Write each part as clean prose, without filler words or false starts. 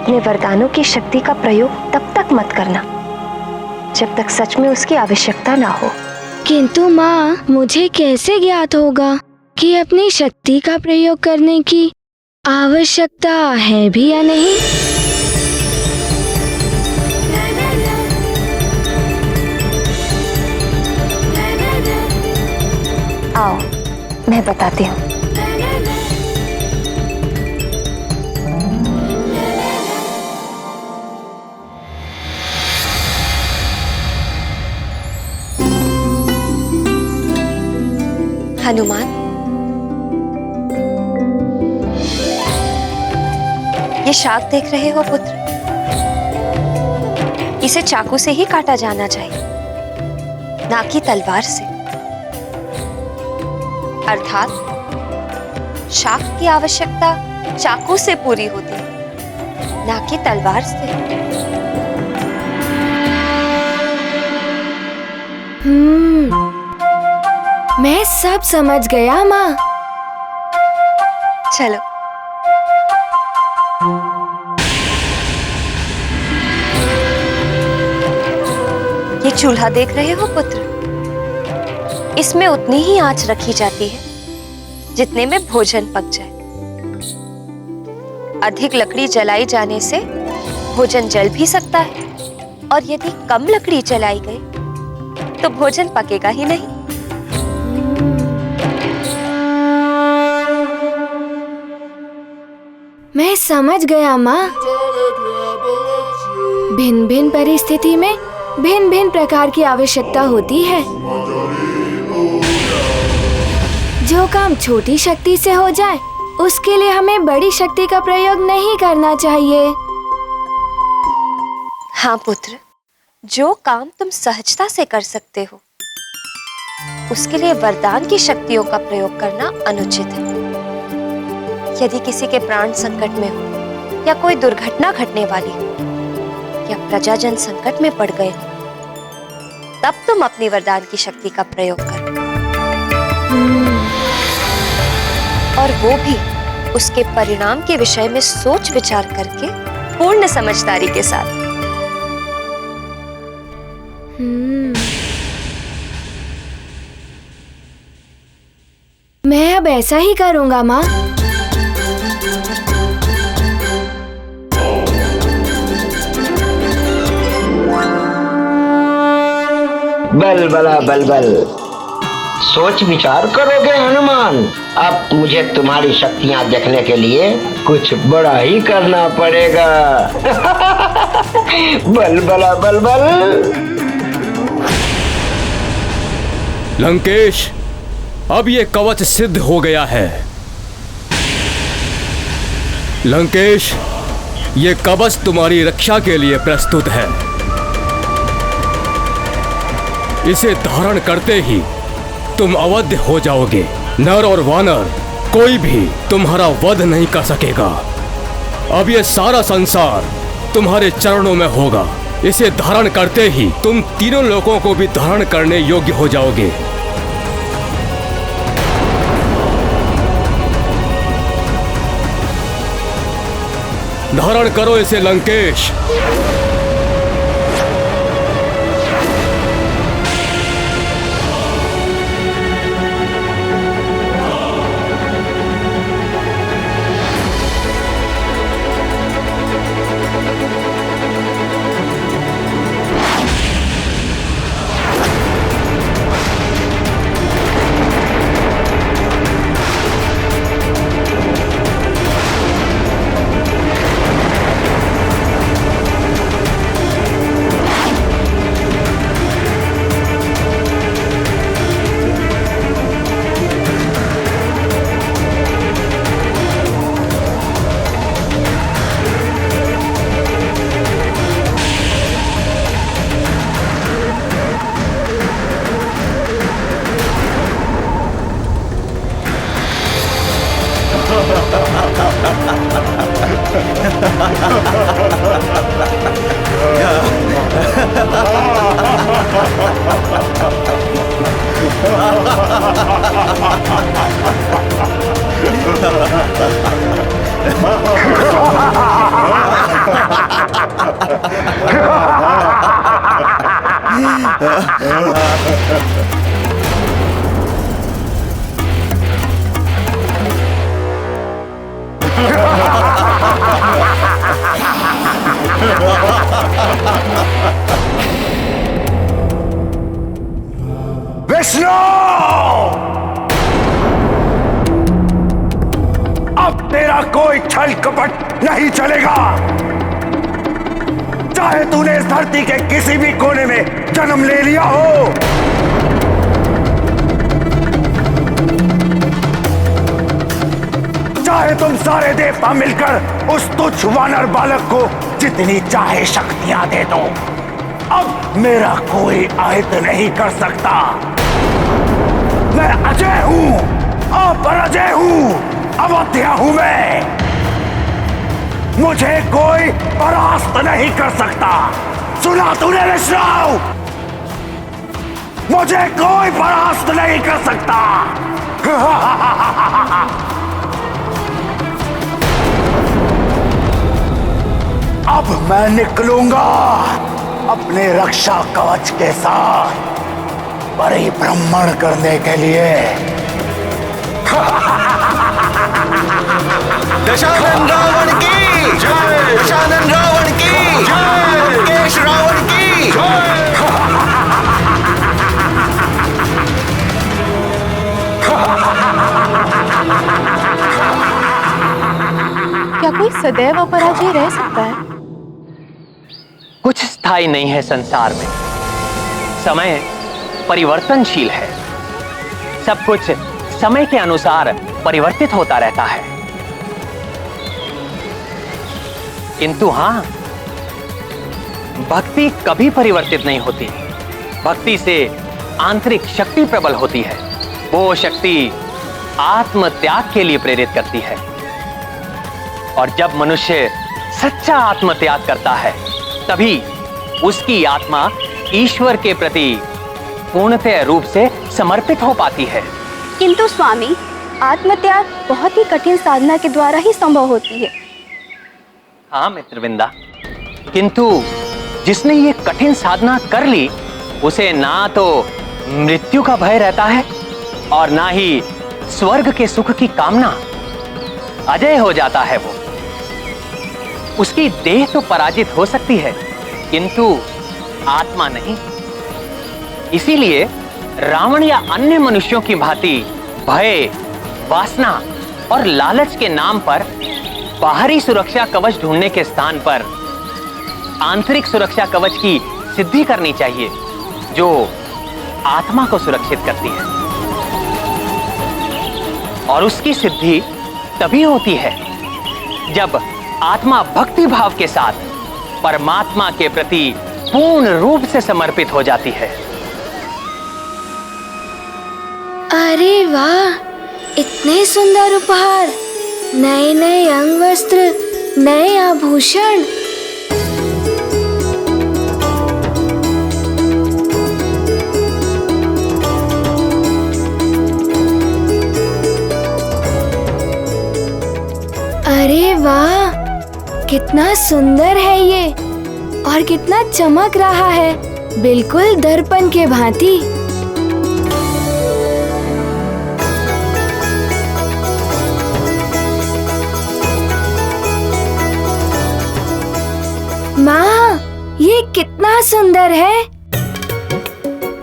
अपने वरदानों की शक्ति का प्रयोग तब तक मत करना जब तक सच में उसकी आवश्यकता ना हो। किंतु माँ, मुझे कैसे ज्ञात होगा कि अपनी शक्ति का प्रयोग करने की आवश्यकता है भी या नहीं? आओ, मैं बताती हूँ। हनुमान, ये शाक देख रहे हो पुत्र? इसे चाकू से ही काटा जाना चाहिए, ना कि तलवार से। अर्थात शाक की आवश्यकता चाकू से पूरी होती है, ना कि तलवार से। मैं सब समझ गया माँ। चलो। ये चूल्हा देख रहे हो पुत्र? इसमें उतनी ही आंच रखी जाती है जितने में भोजन पक जाए। अधिक लकड़ी जलाई जाने से भोजन जल भी सकता है, और यदि कम लकड़ी जलाई गई तो भोजन पकेगा ही नहीं। मैं समझ गया माँ। भिन्न भिन्न परिस्थिति में भिन्न भिन्न प्रकार की आवश्यकता होती है। जो काम छोटी शक्ति से हो जाए उसके लिए हमें बड़ी शक्ति का प्रयोग नहीं करना चाहिए। हाँ पुत्र, जो काम तुम सहजता से कर सकते हो उसके लिए वरदान की शक्तियों का प्रयोग करना अनुचित है। यदि किसी के प्राण संकट में हो, या कोई दुर्घटना घटने वाली हो, या प्रजाजन संकट में पड़ गए हो, तब तुम अपनी वरदान की शक्ति का प्रयोग करो। और वो भी उसके परिणाम के विषय में सोच विचार करके पूर्ण समझदारी के साथ। मैं अब ऐसा ही करूंगा माँ। बल बला बल बल, सोच विचार करोगे हनुमान। अब मुझे तुम्हारी शक्तियां देखने के लिए कुछ बड़ा ही करना पड़ेगा। बल बला बल बल। लंकेश, अब ये कवच सिद्ध हो गया है। लंकेश, ये कवच तुम्हारी रक्षा के लिए प्रस्तुत है। इसे धारण करते ही तुम अवध्य हो जाओगे। नर और वानर कोई भी तुम्हारा वध नहीं कर सकेगा। अब ये सारा संसार तुम्हारे चरणों में होगा। इसे धारण करते ही तुम तीनों लोगों को भी धारण करने योग्य हो जाओगे। धारण करो इसे लंकेश। विष्णु, अब तेरा कोई छल कपट नहीं चलेगा। चाहे तूने इस धरती के किसी भी कोने में जन्म ले लिया हो, चाहे तुम सारे देवता मिलकर उस तुच्छ वानर बालक को जितनी चाहे शक्तियां दे दो, अब मेरा कोई आयत नहीं कर सकता। मैं अजय हूं, अपराजय हूं, अवध्या हूं मैं। मुझे कोई परास्त नहीं कर सकता। सुना तूने विष्णु? मुझे कोई परास्त नहीं कर सकता। अब मैं निकलूंगा अपने रक्षा कवच के साथ परिभ्रमण करने के लिए। दशानन रावण की जय, दशानन रावण की जय, लंकेश रावण की जय। क्या कोई सदैव अपराजय रह सकता है? कुछ स्थायी नहीं है संसार में। समय परिवर्तनशील है। सब कुछ समय के अनुसार परिवर्तित होता रहता है। किंतु हां, भक्ति कभी परिवर्तित नहीं होती। भक्ति से आंतरिक शक्ति प्रबल होती है। वो शक्ति आत्म त्याग के लिए प्रेरित करती है। और जब मनुष्य सच्चा आत्म त्याग करता है, तभी उसकी आत्मा ईश्वर के प्रति पूर्णतः रूप से समर्पित हो पाती है। किंतु स्वामी, आत्मत्याग बहुत ही कठिन साधना के द्वारा ही संभव होती है। हाँ मित्रविंदा, किंतु जिसने ये कठिन साधना कर ली, उसे ना तो मृत्यु का भय रहता है और ना ही स्वर्ग के सुख की कामना। अजय हो जाता है वो। उसकी देह तो पराजित हो सकती है, किंतु आत्मा नहीं। इसीलिए रावण या अन्य मनुष्यों की भांति भय, वासना और लालच के नाम पर बाहरी सुरक्षा कवच ढूंढने के स्थान पर आंतरिक सुरक्षा कवच की सिद्धि करनी चाहिए, जो आत्मा को सुरक्षित करती है। और उसकी सिद्धि तभी होती है जब आत्मा भक्ति भाव के साथ परमात्मा के प्रति पूर्ण रूप से समर्पित हो जाती है। अरे वाह, इतने सुंदर उपहार, नए नए अंग वस्त्र, नए आभूषण। अरे वाह, कितना सुंदर है ये और कितना चमक रहा है, बिल्कुल दर्पण के भांति। माँ, ये कितना सुंदर है।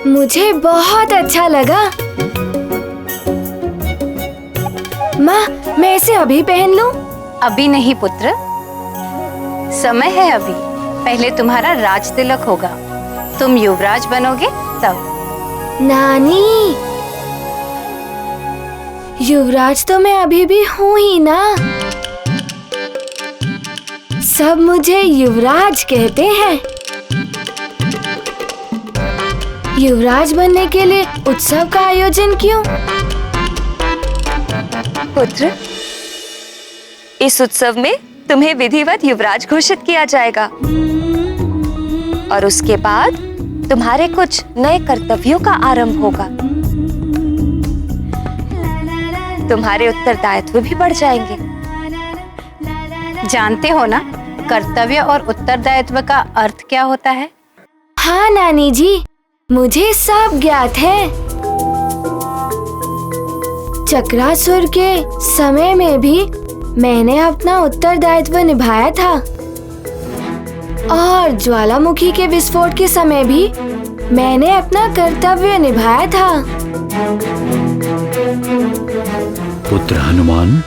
मुझे बहुत अच्छा लगा। माँ, मैं इसे अभी पहन लूं? अभी नहीं पुत्र, समय है अभी। पहले तुम्हारा राज तिलक होगा, तुम युवराज बनोगे तब। नानी, युवराज तो मैं अभी भी हूँ ही ना। सब मुझे युवराज कहते हैं। युवराज बनने के लिए उत्सव का आयोजन क्यों? पुत्र, इस उत्सव में तुम्हें विधिवत युवराज घोषित किया जाएगा और उसके बाद तुम्हारे कुछ नए कर्तव्यों का आरंभ होगा। तुम्हारे उत्तरदायित्व भी बढ़ जाएंगे। जानते हो ना, कर्तव्य और उत्तरदायित्व का अर्थ क्या होता है? हाँ नानी जी, मुझे सब ज्ञात है। चक्रासुर के समय में भी मैंने अपना उत्तरदायित्व निभाया था और ज्वालामुखी के विस्फोट के समय भी मैंने अपना कर्तव्य निभाया था। पुत्र हनुमान,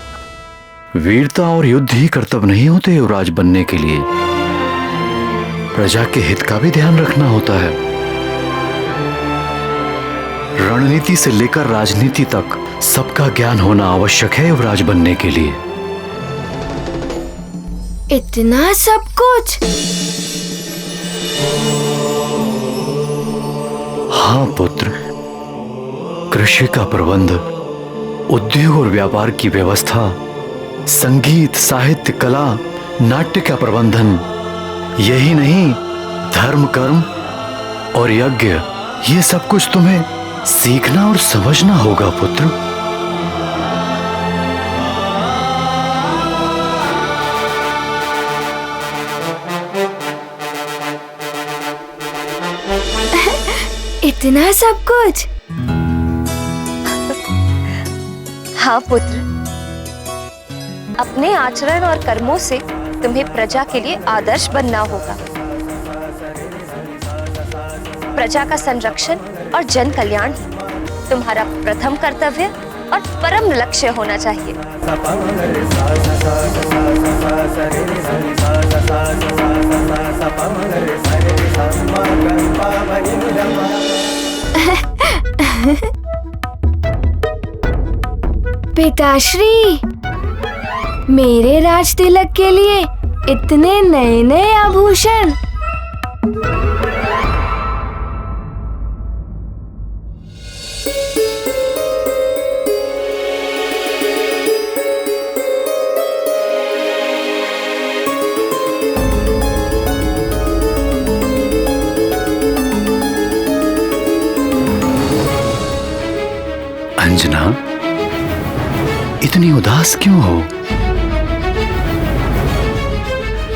वीरता और युद्ध ही कर्तव्य नहीं होते युवराज बनने के लिए। प्रजा के हित का भी ध्यान रखना होता है। रणनीति से लेकर राजनीति तक सबका ज्ञान होना आवश्यक है युवराज बनने के लिए। इतना सब कुछ? हाँ पुत्र, कृषि का प्रबंध, उद्योग और व्यापार की व्यवस्था, संगीत, साहित्य, कला, नाट्य का प्रबंधन, यही नहीं धर्म, कर्म और यज्ञ, ये सब कुछ तुम्हें सीखना और समझना होगा पुत्र। इतना सब कुछ? हाँ पुत्र, अपने आचरण और कर्मों से तुम्हें प्रजा के लिए आदर्श बनना होगा। प्रजा का संरक्षण और जन कल्याण ही तुम्हारा प्रथम कर्तव्य और परम लक्ष्य होना चाहिए। पिताश्री, मेरे राज तिलक के लिए इतने नए नए आभूषण। अंजना, इतनी उदास क्यों हो?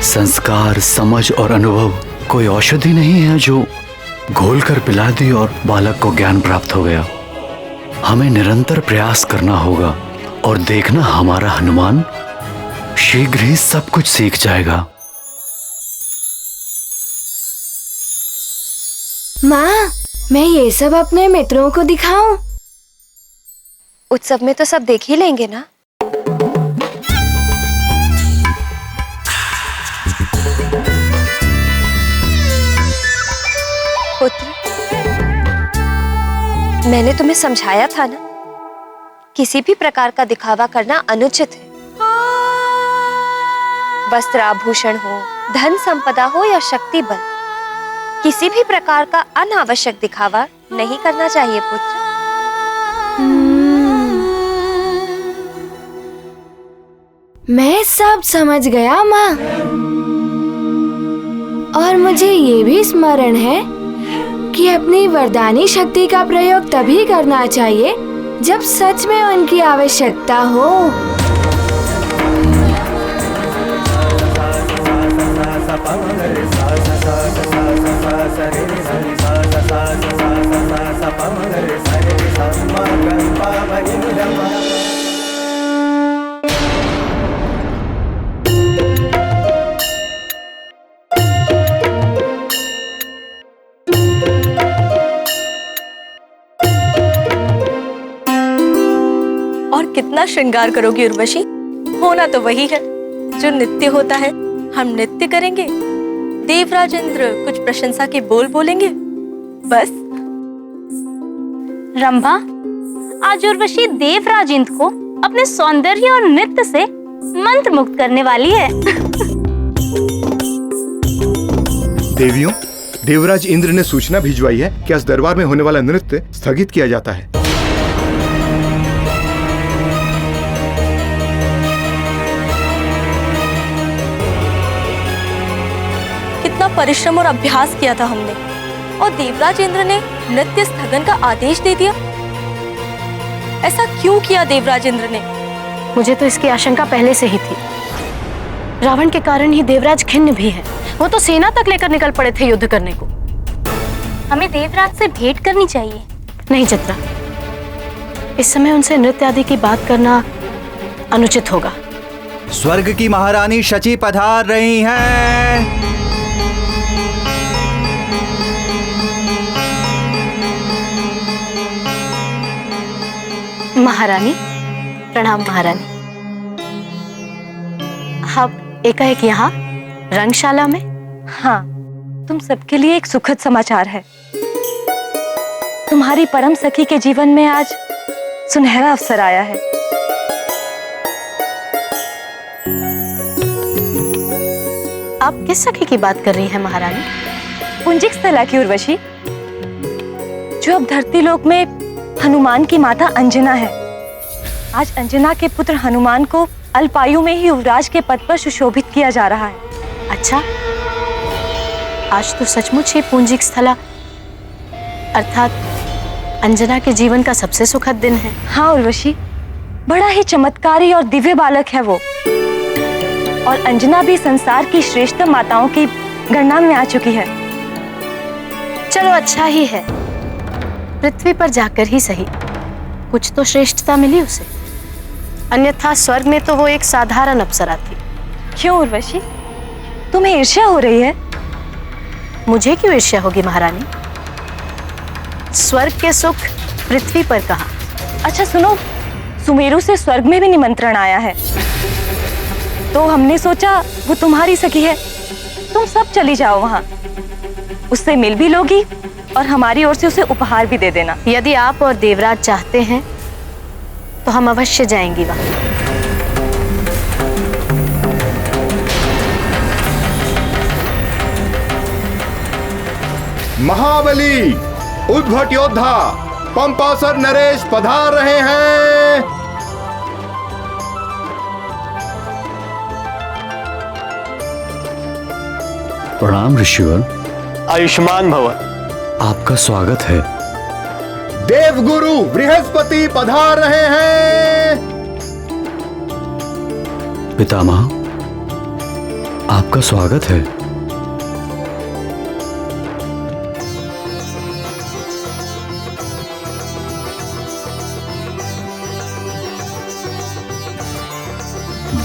संस्कार, समझ और अनुभव कोई औषधि नहीं है जो घोल कर पिला दी और बालक को ज्ञान प्राप्त हो गया। हमें निरंतर प्रयास करना होगा और देखना हमारा हनुमान शीघ्र ही सब कुछ सीख जाएगा। माँ, मैं ये सब अपने मित्रों को दिखाऊं? उत्सव में तो सब देख ही लेंगे ना। पुत्र, मैंने तुम्हें समझाया था ना, किसी भी प्रकार का दिखावा करना अनुचित है। वस्त्र आभूषण हो, धन संपदा हो या शक्ति बल, किसी भी प्रकार का अनावश्यक दिखावा नहीं करना चाहिए पुत्र। मैं सब समझ गया माँ। और मुझे ये भी स्मरण है कि अपनी वरदानी शक्ति का प्रयोग तभी करना चाहिए जब सच में उनकी आवश्यकता हो। कितना श्रृंगार करोगी उर्वशी? होना तो वही है जो नित्य होता है। हम नृत्य करेंगे, देवराज इंद्र कुछ प्रशंसा के बोल बोलेंगे, बस। रंभा, आज उर्वशी देवराज इंद्र को अपने सौंदर्य और नृत्य से मंत्र मुक्त करने वाली है। देवियों, देवराज इंद्र ने सूचना भिजवाई है कि आज दरबार में होने वाला नृत्य स्थगित किया जाता है। कितना परिश्रम और अभ्यास किया था हमने, और देवराज इंद्र ने नृत्य स्थगन का आदेश दे दिया। ऐसा क्यों किया देवराज इंद्र ने? मुझे तो इसकी आशंका पहले से ही थी। रावण के कारण ही देवराज खिन्न भी है। वो तो सेना तक लेकर निकल पड़े थे युद्ध करने को। हमें देवराज से भेंट करनी चाहिए। नहीं चित्रा, इस समय उनसे नृत्य आदि की बात करना अनुचित होगा। स्वर्ग की महारानी शची पधार रही हैं। महारानी प्रणाम। महारानी, आप एकाएक यहाँ रंगशाला में? हाँ, तुम सबके लिए एक सुखद समाचार है। तुम्हारी परम सखी के जीवन में आज सुनहरा अवसर आया है। आप किस सखी की बात कर रही हैं महारानी? पुंजिक स्थला की उर्वशी, जो अब धरती लोक में हनुमान की माता अंजना है। आज अंजना के पुत्र हनुमान को अल्पायु में ही युवराज के पद पर सुशोभित किया जा रहा है। अच्छा, आज तो सचमुच ही पुंजिक स्थला अर्थात अंजना के जीवन का सबसे सुखद दिन है। हाँ उर्वशी, बड़ा ही चमत्कारी और दिव्य बालक है वो, और अंजना भी संसार की श्रेष्ठतम माताओं की गणना में आ चुकी है। चलो अच्छा ही है, पृथ्वी पर जाकर ही सही कुछ तो श्रेष्ठता मिली उसे, अन्यथा स्वर्ग में तो वो एक साधारण अप्सरा थी। क्यों उर्वशी, तुम्हें ईर्ष्या हो रही है? मुझे क्यों ईर्ष्या होगी महारानी? स्वर्ग के सुख पृथ्वी पर कहाँ। अच्छा सुनो, सुमेरु से स्वर्ग में भी निमंत्रण आया है, तो हमने सोचा वो तुम्हारी सखी है, तुम सब चली जाओ वहाँ, उससे मिल भी लोगी और हमारी ओर से उसे उपहार भी दे देना। यदि आप और देवराज चाहते हैं तो हम अवश्य जाएंगी वहाँ। महाबली, उद्भट योद्धा पंपासर नरेश पधार रहे हैं। प्रणाम ऋषिवर। आयुष्मान भव। आपका स्वागत है। देवगुरु बृहस्पति पधार रहे हैं। पितामह, आपका स्वागत है।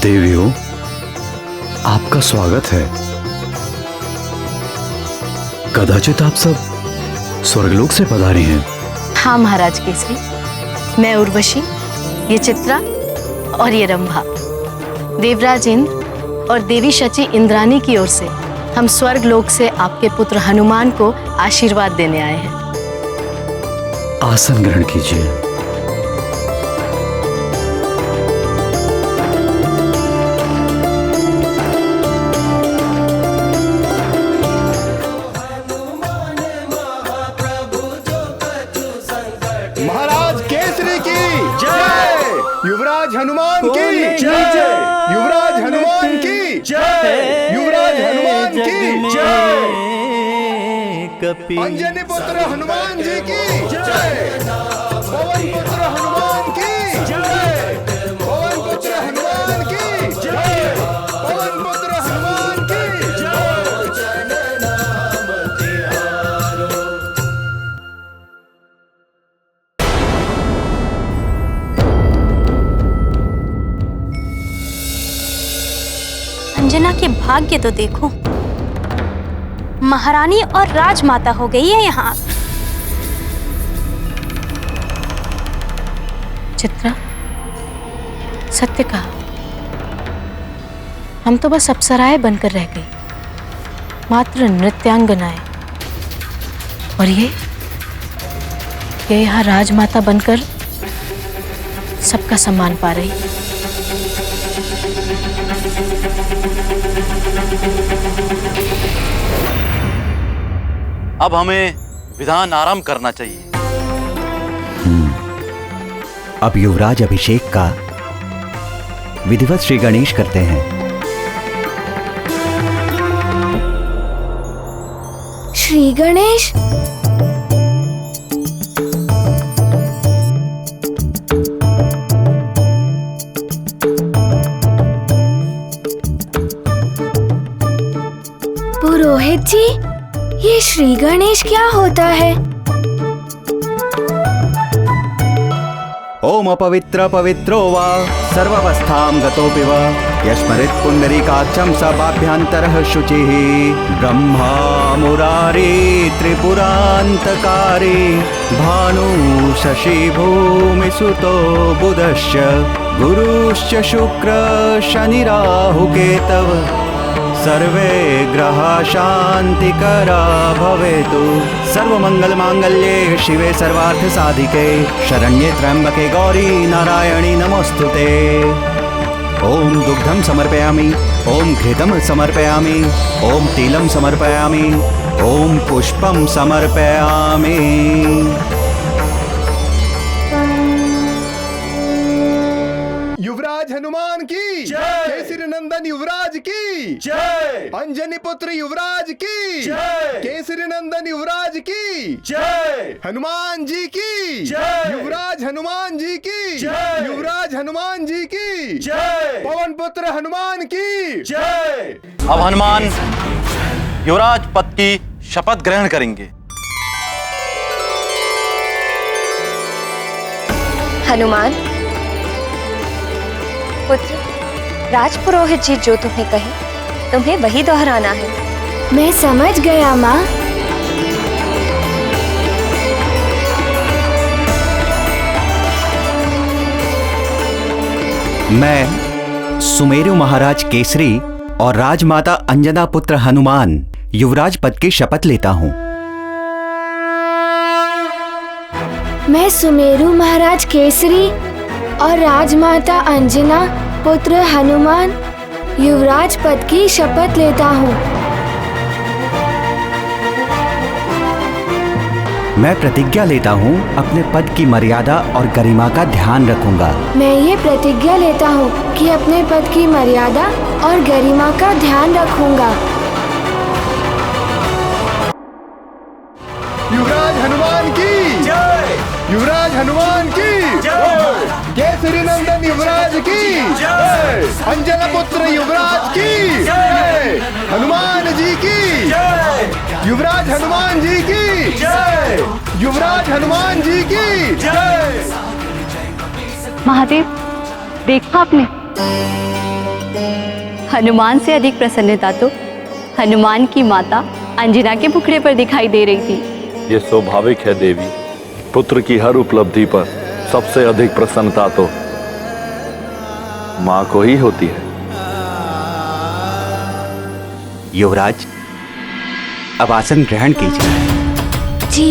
देवियों, आपका स्वागत है। कदाचित आप सब स्वर्गलोक से पधारे हैं। हाँ महाराज केसरी, मैं उर्वशी, ये चित्रा और ये रंभा, देवराज इंद्र और देवी शची इंद्रानी की ओर से हम स्वर्ग लोक से आपके पुत्र हनुमान को आशीर्वाद देने आए हैं। आसन ग्रहण कीजिए। महाराज केसरी की जय, युवराज हनुमान की जय, युवराज हनुमान की जय, युवराज हनुमान की जय, अंजनी पुत्र हनुमान जी की जय, पवन पुत्र हनुमान की जय, पवन पुत्र हनुमान की जय, पवन पुत्र हनुमान की जय। अंजना के भाग्य तो देखो, महारानी और राजमाता हो गई है यहाँ। चित्रा, सत्य कहा, हम तो बस अप्सराएं बनकर रह गई, मात्र नृत्यांगनाएं, और ये यहाँ राजमाता बनकर सबका सम्मान पा रही। अब हमें विधान आराम करना चाहिए। अब युवराज अभिषेक का विधिवत श्री गणेश करते हैं। श्री गणेश, पुरोहित जी, ये श्री गणेश क्या होता है? ओम अपवित्र पवित्रो वा सर्वावस्थां गतोऽपि वा यस्मरेत् पुण्डरीकाक्षं सभाभ्यन्तरः शुचिः ब्रह्मा मुरारी त्रिपुरान्तकारी भानु शशि भूमिसुतो बुधश्च गुरुश्च शुक्र शनि राहु केतव सर्वे ग्रहा शांतिकरा भवेतु। सर्वमंगल मांगल्ये शिवे सर्वार्थ साधिके शरण्ये त्र्यंबके गौरी नारायणी नमोस्तुते। ओम दुग्धम समर्पयामि, ओम घृतम समर्पयामि, ओम तिलम समर्पयामि, ओम पुष्पम समर्पयामि। युवराज हनुमान की जय, केसरी नंदन युवराज की जय, अंजनी पुत्र युवराज की जय, केसरी नंदन युवराज की जय, हनुमान जी की जय, युवराज हनुमान जी की जय, युवराज हनुमान जी की जय, पवन पुत्र हनुमान की जय। अब हनुमान युवराज पद की शपथ ग्रहण करेंगे। हनुमान पुत्र, राजपुरोहित जी जो तुम्हें कहे तुम्हें वही दोहराना है। मैं समझ गया माँ। मैं सुमेरु महाराज केसरी और राजमाता अंजना पुत्र हनुमान युवराज पद की शपथ लेता हूँ। मैं सुमेरु महाराज केसरी और राजमाता अंजना पुत्र हनुमान युवराज पद की शपथ लेता हूँ। मैं प्रतिज्ञा लेता हूँ अपने पद की मर्यादा और गरिमा का ध्यान रखूंगा। मैं ये प्रतिज्ञा लेता हूँ कि अपने पद की मर्यादा और गरिमा का ध्यान रखूंगा। युवराज हनुमान की जय, युवराज हनुमान की जय, केसरी नंदन युवराज की जय, अंजना पुत्र युवराज की जय, हनुमान जी की जय, युवराज हनुमान जी की जय, युवराज हनुमान जी की जय। महादेव, देखा आपने, हनुमान से अधिक प्रसन्नता तो हनुमान की माता अंजना के मुखड़े पर दिखाई दे रही थी। ये स्वाभाविक है देवी, पुत्र की हर उपलब्धि पर सबसे अधिक प्रसन्नता तो माँ को ही होती है। युवराज, अब आसन ग्रहण कीजिए। जी।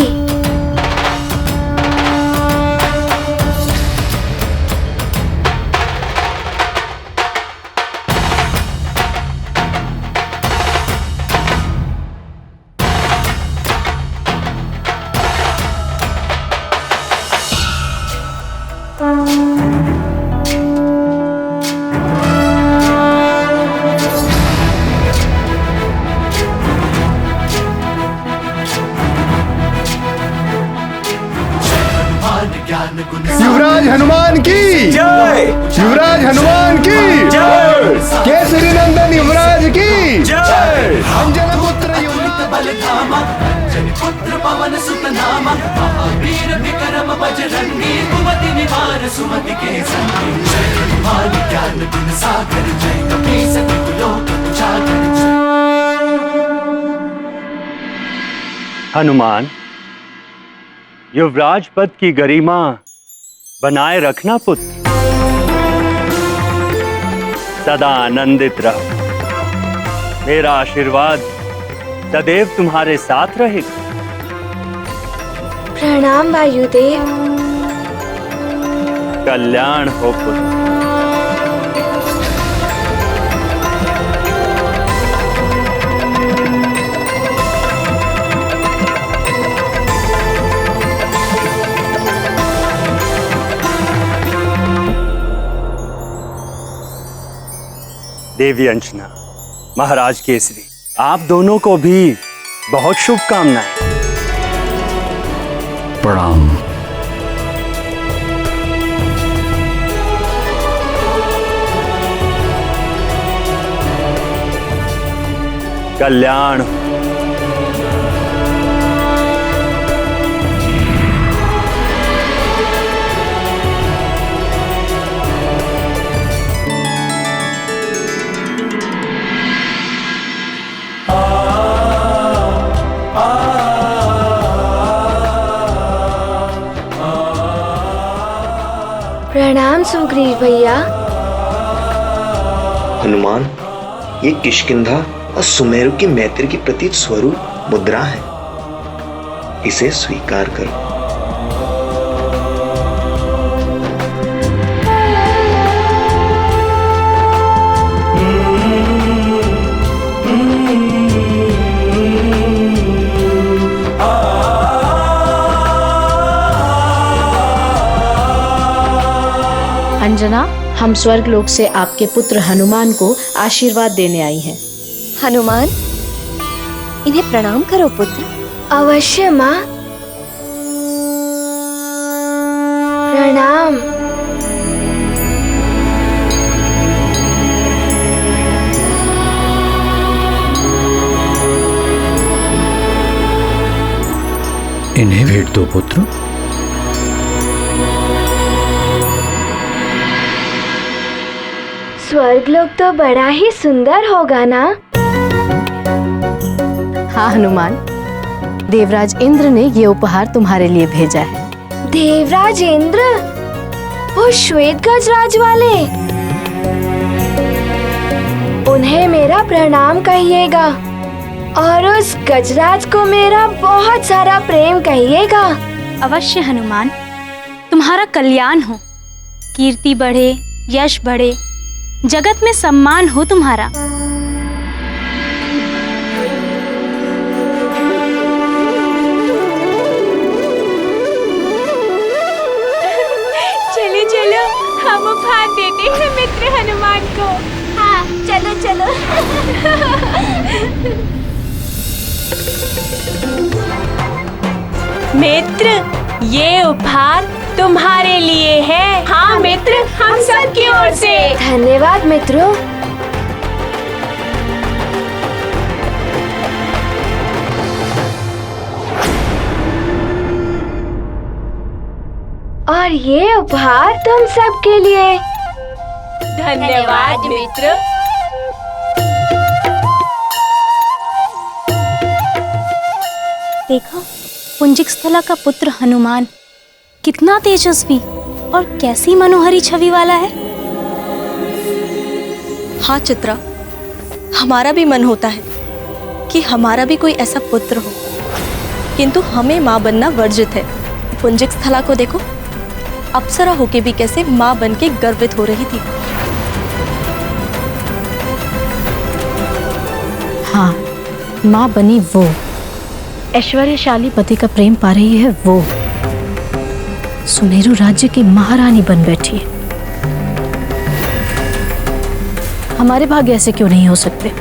युवराज हनुमान की जय, युवराज हनुमान की जय, केसरी नंदन युवराज की जय, अंजना पुत्र युवराज बलधामा, पुत्र पवन सुत नामा, महावीर विक्रम बजरंगी, कुमति निवार सुमति के संगी, जय हनुमान ज्ञान गुण सागर, जय कपीस तिहु लोक उजागर। हनुमान, युवराज पद की गरिमा बनाए रखना पुत्र, सदा आनंदित रहो। मेरा आशीर्वाद सदैव तुम्हारे साथ रहेगा। प्रणाम वायुदेव। कल्याण हो पुत्र। देवी अंजना, महाराज केसरी, आप दोनों को भी बहुत शुभकामनाएं। प्रणाम। कल्याण। प्रणाम सुग्रीव भैया। हनुमान, ये किष्किंधा और सुमेरु की मैत्री की प्रतीक स्वरूप मुद्रा है, इसे स्वीकार करो। अंजना, हम स्वर्गलोक से आपके पुत्र हनुमान को आशीर्वाद देने आई हैं। हनुमान, इन्हें प्रणाम करो पुत्र। अवश्य माँ। प्रणाम। इन्हें भेंट दो पुत्र। स्वर्गलोक तो बड़ा ही सुंदर होगा ना? हाँ हनुमान, देवराज इंद्र ने ये उपहार तुम्हारे लिए भेजा है। देवराज इंद्र? वो श्वेत गजराज वाले? उन्हें मेरा प्रणाम कहिएगा और उस गजराज को मेरा बहुत सारा प्रेम कहिएगा। अवश्य हनुमान, तुम्हारा कल्याण हो, कीर्ति बढ़े, यश बढ़े, जगत में सम्मान हो तुम्हारा। चलो चलो, हम उपहार देते हैं मित्र हनुमान को। हाँ चलो चलो। मित्र, ये उपहार तुम्हारे लिए है। हाँ मित्र, हम सब की ओर से। धन्यवाद मित्रों। और ये उपहार तुम सबके लिए। धन्यवाद मित्र। देखो, पुंजिक स्थला का पुत्र हनुमान कितना तेजस्वी और कैसी मनोहरी छवि वाला है। हाँ चित्रा, हमारा भी मन होता है कि हमारा भी कोई ऐसा पुत्र हो, किंतु हमें माँ बनना वर्जित है। पुंजिक स्थला को देखो, अप्सरा होके भी कैसे माँ बन के गर्वित हो रही थी। हाँ, माँ बनी वो, ऐश्वर्यशाली पति का प्रेम पा रही है वो, सुमेरु राज्य की महारानी बन बैठी है। हमारे भाग्य ऐसे क्यों नहीं हो सकते?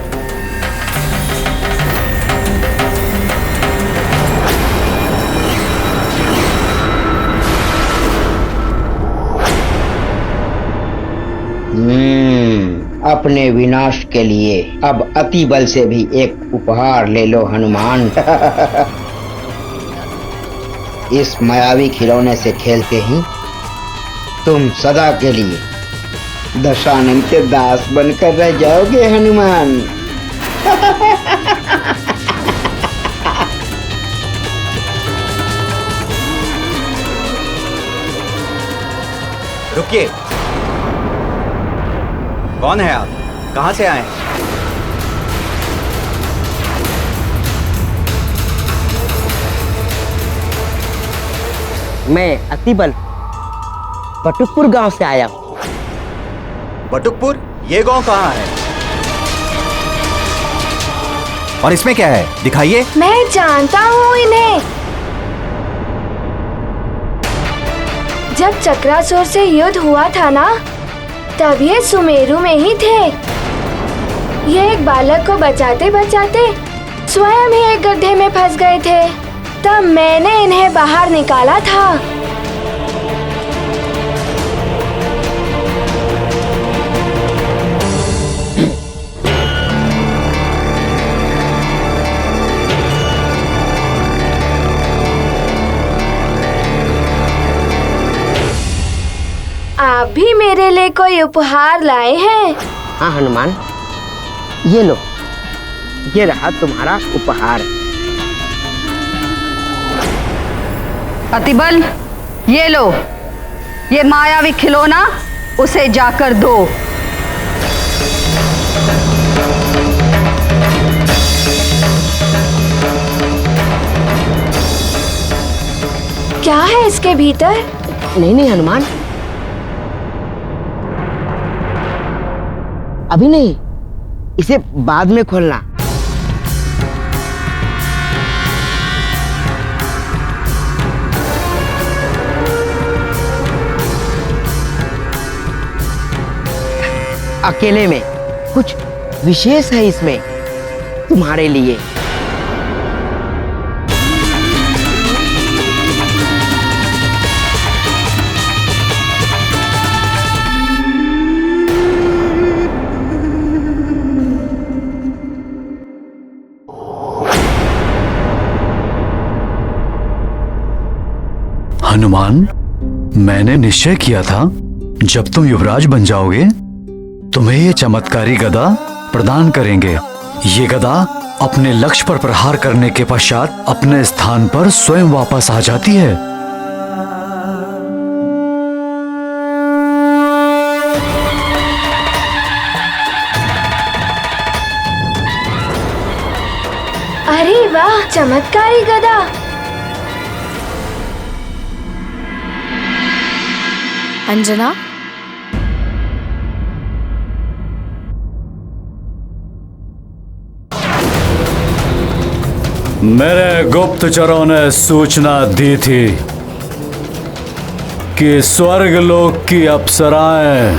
अपने विनाश के लिए अब अति बल से भी एक उपहार ले लो हनुमान। इस मायावी खिलौने से खेलते ही तुम सदा के लिए दशानन के दास बनकर रह जाओगे हनुमान। रुकिए, कौन है आप? कहां से आए हैं? मैं अतिबल बटुकपुर गांव से आया हूँ। बटुकपुर? ये गांव कहाँ है? और इसमें क्या है, दिखाइए। मैं जानता हूँ इन्हें। जब चक्रासुर से युद्ध हुआ था ना, तब ये सुमेरु में ही थे। ये एक बालक को बचाते बचाते स्वयं ही एक गड्ढे में फंस गए थे। तब मैंने इन्हें बाहर निकाला था। आप भी मेरे लिए कोई उपहार लाए हैं? हाँ हनुमान, ये लो, ये रहा तुम्हारा उपहार। अतिबल, ये लो, ये मायावी खिलौना उसे जाकर दो। क्या है इसके भीतर? नहीं नहीं हनुमान, अभी नहीं, इसे बाद में खोलना। अकेले में कुछ विशेष है इसमें तुम्हारे लिए। हनुमान, मैंने निश्चय किया था जब तुम युवराज बन जाओगे तुम्हें ये चमत्कारी गदा प्रदान करेंगे। ये गदा अपने लक्ष्य पर प्रहार करने के पश्चात अपने स्थान पर स्वयं वापस आ जाती है। अरे वाह, चमत्कारी गदा। अंजना, मेरे गुप्तचरों ने सूचना दी थी कि स्वर्गलोक की अप्सराएं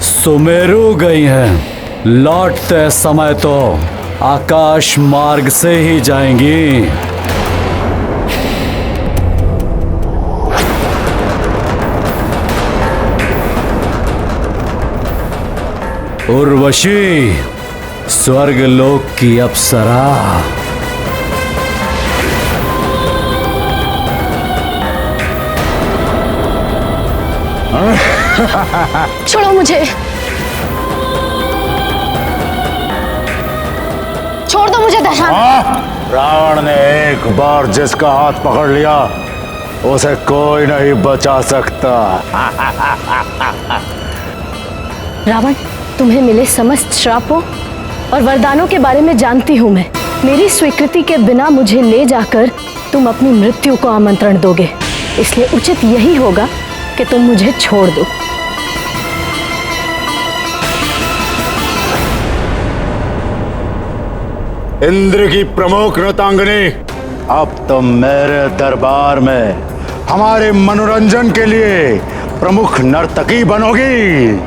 सुमेरु गई हैं। लौटते समय तो आकाश मार्ग से ही जाएंगी। उर्वशी, स्वर्गलोक की अप्सरा। छोड़ो मुझे, छोड़ दो मुझे दशानन। रावण ने एक बार जिसका हाथ पकड़ लिया उसे कोई नहीं बचा सकता। रावण, तुम्हें मिले समस्त श्रापों और वरदानों के बारे में जानती हूँ मैं। मेरी स्वीकृति के बिना मुझे ले जाकर तुम अपनी मृत्यु को आमंत्रण दोगे, इसलिए उचित यही होगा कि तुम मुझे छोड़ दो। इंद्र की प्रमुख नृतांगनी, अब तुम मेरे दरबार में हमारे मनोरंजन के लिए प्रमुख नर्तकी बनोगी।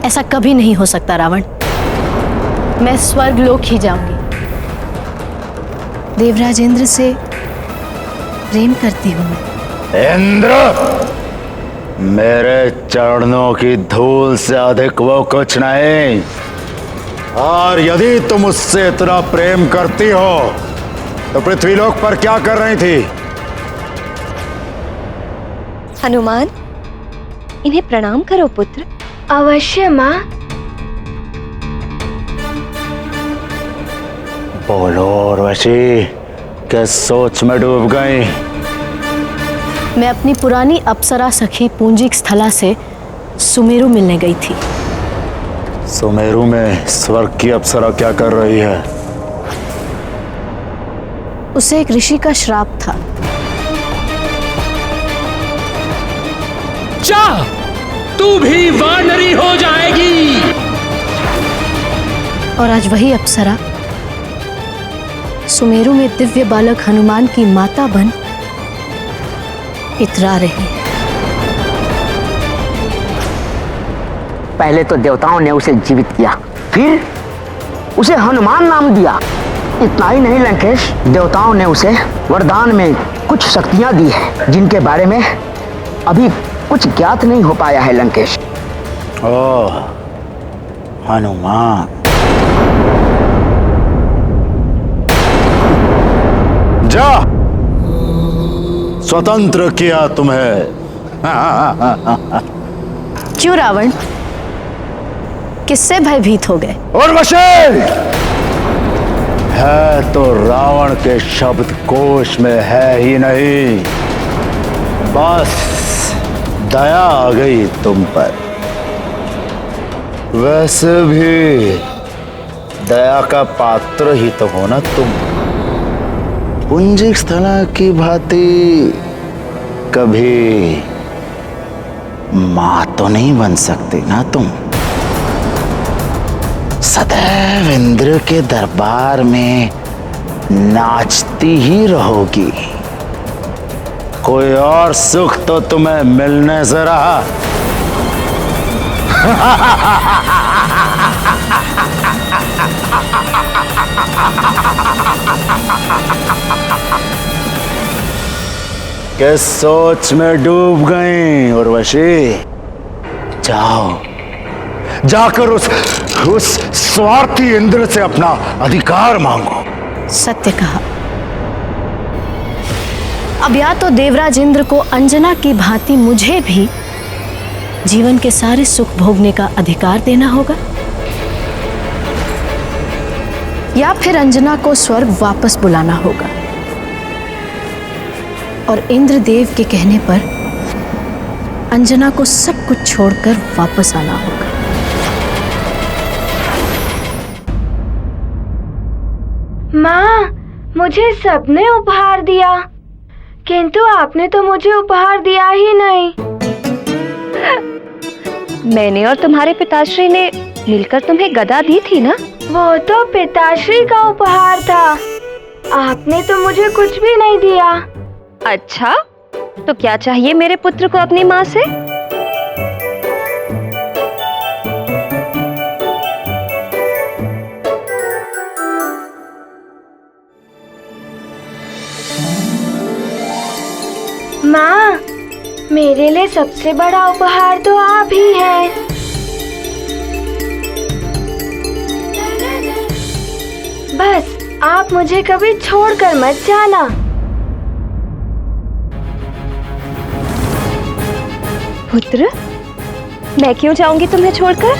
ऐसा कभी नहीं हो सकता रावण, मैं स्वर्गलोक ही जाऊंगी। देवराज इंद्र से प्रेम करती हूँ मैं। इंद्र, मेरे चरणों की धूल से अधिक वो कुछ नहीं, और यदि तुम उससे इतना प्रेम करती हो तो पृथ्वीलोक पर क्या कर रही थी? हनुमान, इन्हें प्रणाम करो पुत्र। अवश्य माँ। बोलो उर्वशी, किस सोच में डूब गई? मैं अपनी पुरानी अप्सरा सखी पूंजिक स्थला से सुमेरु मिलने गई थी। सुमेरु में स्वर्ग की अप्सरा क्या कर रही है? उसे एक ऋषि का श्राप था। जा, तू भी वानरी हो जाएगी। और आज वही अप्सरा सुमेरु में दिव्य बालक हनुमान की माता बन इतरा रही है। पहले तो देवताओं ने उसे जीवित किया, फिर उसे हनुमान नाम दिया। इतना ही नहीं लंकेश, देवताओं ने उसे वरदान में कुछ शक्तियां दी है जिनके बारे में अभी कुछ ज्ञात नहीं हो पाया है लंकेश। ओह, हनुमान। जा, स्वतंत्र किया तुम्हें। क्यों रावण, किससे भयभीत हो गए? उर्वशी, है तो रावण के शब्द कोश में है ही नहीं, बस दया आ गई तुम पर। वैसे भी दया का पात्र ही तो हो ना तुम। पुंजिक स्थला की भांति कभी मां तो नहीं बन सकती ना तुम। सदैव इंद्र के दरबार में नाचती ही रहोगी। कोई और सुख तो तुम्हें मिलने से रहा। किस सोच में डूब गई उर्वशी? जाओ, जाकर उस स्वार्थी इंद्र से अपना अधिकार मांगो। सत्य कहा। अब या तो देवराज इंद्र को अंजना की भांति मुझे भी जीवन के सारे सुख भोगने का अधिकार देना होगा, या फिर अंजना को स्वर्ग वापस बुलाना होगा और इंद्रदेव के कहने पर अंजना को सब कुछ छोड़कर वापस आना होगा। माँ, मुझे सबने उपहार दिया, किंतु आपने तो मुझे उपहार दिया ही नहीं। मैंने और तुम्हारे पिताश्री ने मिलकर तुम्हें गदा दी थी ना? वो तो पिताश्री का उपहार था, आपने तो मुझे कुछ भी नहीं दिया। अच्छा, तो क्या चाहिए मेरे पुत्र को अपनी माँ से? माँ, मेरे लिए सबसे बड़ा उपहार तो आप ही हैं। बस आप मुझे कभी छोड़कर मत जाना। पुत्र, मैं क्यों जाऊंगी तुम्हें छोड़कर?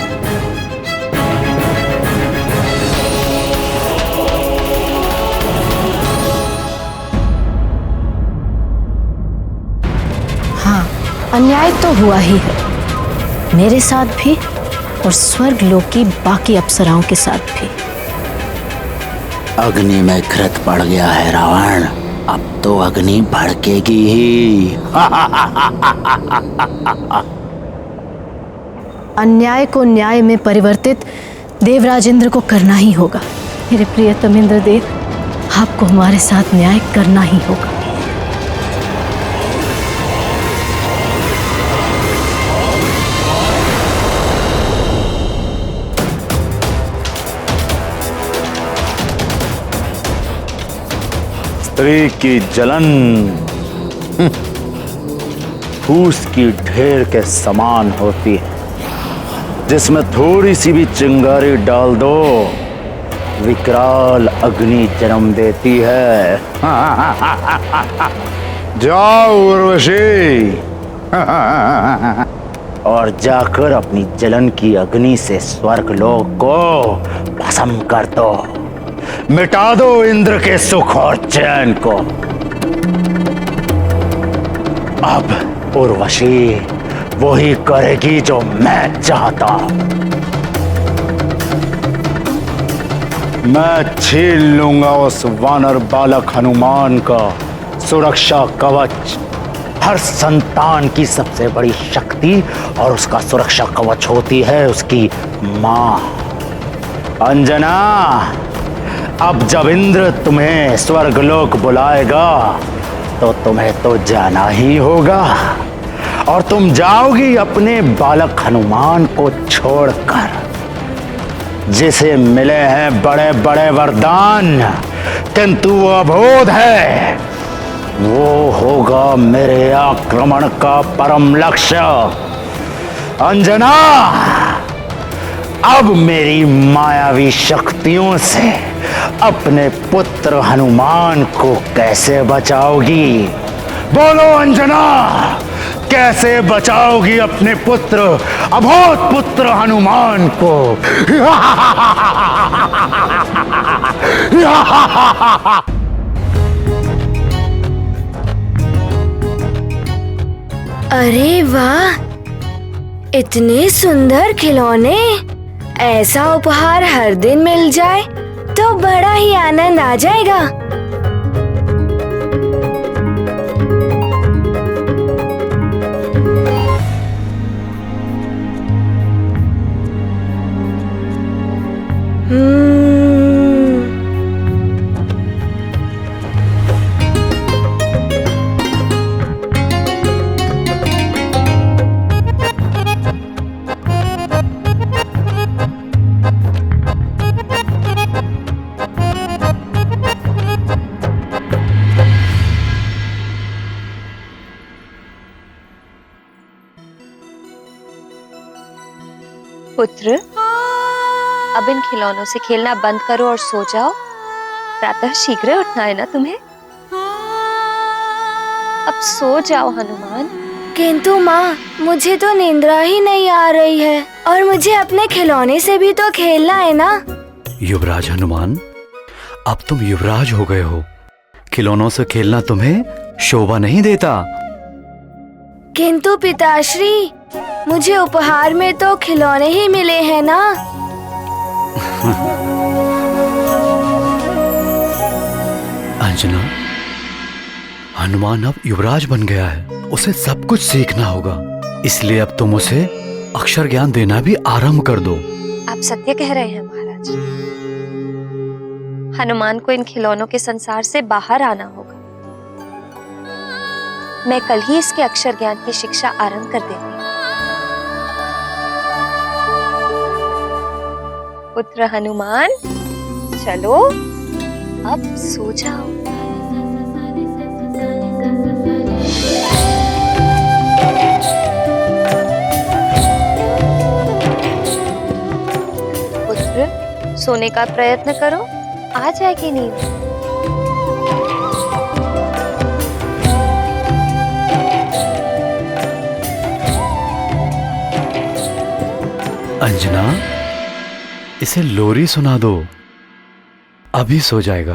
हाँ, अन्याय तो हुआ ही है, मेरे साथ भी और स्वर्ग लोक की बाकी अप्सराओं के साथ भी। अग्नि में घृत पड़ गया है रावण, अब तो अग्नि भड़केगी ही। अन्याय को न्याय में परिवर्तित देवराज इंद्र को करना ही होगा। मेरे प्रियतम इंद्रदेव, आपको हमारे साथ न्याय करना ही होगा। स्त्री की जलन फूस की ढेर के समान होती है, जिसमें थोड़ी सी भी चिंगारी डाल दो, विकराल अग्नि जन्म देती है। जाओ उर्वशी, और जाकर अपनी जलन की अग्नि से स्वर्गलोक को भस्म कर दो, मिटा दो इंद्र के सुख और चैन को। अब उर्वशी वही करेगी जो मैं चाहता। मैं छीन लूंगा उस वानर बालक हनुमान का सुरक्षा कवच। हर संतान की सबसे बड़ी शक्ति और उसका सुरक्षा कवच होती है उसकी मां। अंजना, अब जब इंद्र तुम्हें स्वर्गलोक बुलाएगा तो तुम्हें तो जाना ही होगा, और तुम जाओगी अपने बालक हनुमान को छोड़कर, जिसे मिले हैं बड़े बड़े वरदान, किंतु वो अबोध है। वो होगा मेरे आक्रमण का परम लक्ष्य। अंजना, अब मेरी मायावी शक्तियों से अपने पुत्र हनुमान को कैसे बचाओगी? बोलो अंजना, कैसे बचाओगी अपने पुत्र, अबोध पुत्र हनुमान को? अरे वाह, इतने सुंदर खिलौने। ऐसा उपहार हर दिन मिल जाए तो बड़ा ही आनंद आ जाएगा। पुत्र, अब इन खिलौनों से खेलना बंद करो और सो जाओ। प्रातः शीघ्र उठना है ना तुम्हें। अब सो जाओ हनुमान। किंतु माँ, मुझे तो निंद्रा ही नहीं आ रही है और मुझे अपने खिलौने से भी तो खेलना है ना। युवराज हनुमान, अब तुम युवराज हो गए हो। खिलौनों से खेलना तुम्हें शोभा नहीं देता। किंतु पिताश्री, मुझे उपहार में तो खिलौने ही मिले हैं ना। अंजना, हनुमान अब युवराज बन गया है। उसे सब कुछ सीखना होगा, इसलिए अब तुम उसे अक्षर ज्ञान देना भी आरंभ कर दो। आप सत्य कह रहे हैं महाराज। हनुमान को इन खिलौनों के संसार से बाहर आना होगा। मैं कल ही इसके अक्षर ज्ञान की शिक्षा आरंभ कर देती हूँ। पुत्र हनुमान, चलो अब सो जाओ। पुत्र, सोने का प्रयत्न करो, आ जाएगी नींद। अंजना, इसे लोरी सुना दो, अभी सो जाएगा।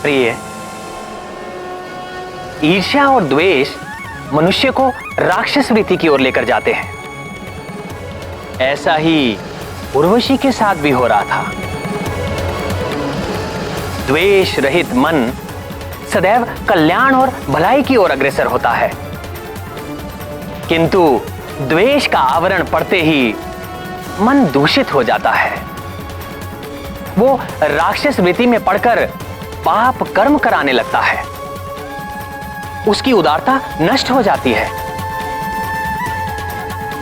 प्रिय, ईर्ष्या और द्वेष मनुष्य को राक्षस वृत्ति की ओर लेकर जाते हैं। ऐसा ही उर्वशी के साथ भी हो रहा था। द्वेष रहित मन सदैव कल्याण और भलाई की ओर अग्रसर होता है, किंतु द्वेष का आवरण पड़ते ही मन दूषित हो जाता है। वो राक्षस वृत्ति में पड़कर पाप कर्म कराने लगता है। उसकी उदारता नष्ट हो जाती है।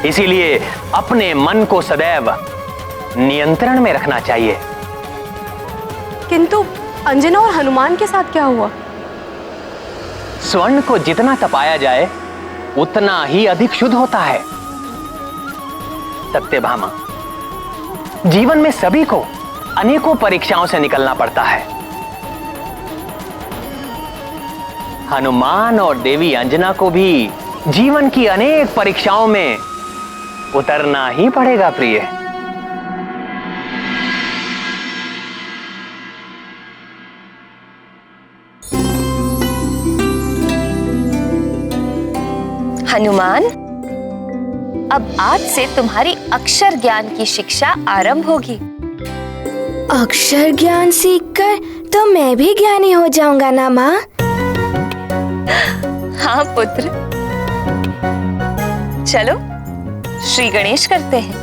इसीलिए अपने मन को सदैव नियंत्रण में रखना चाहिए। किंतु अंजना और हनुमान के साथ क्या हुआ? स्वर्ण को जितना तपाया जाए उतना ही अधिक शुद्ध होता है। सत्यभामा, जीवन में सभी को अनेकों परीक्षाओं से निकलना पड़ता है। हनुमान और देवी अंजना को भी जीवन की अनेक परीक्षाओं में उतरना ही पड़ेगा प्रिय। हनुमान, अब आज से तुम्हारी अक्षर ज्ञान की शिक्षा आरंभ होगी। अक्षर ज्ञान सीखकर तो मैं भी ज्ञानी हो जाऊंगा ना माँ? हाँ पुत्र, चलो श्री गणेश करते हैं।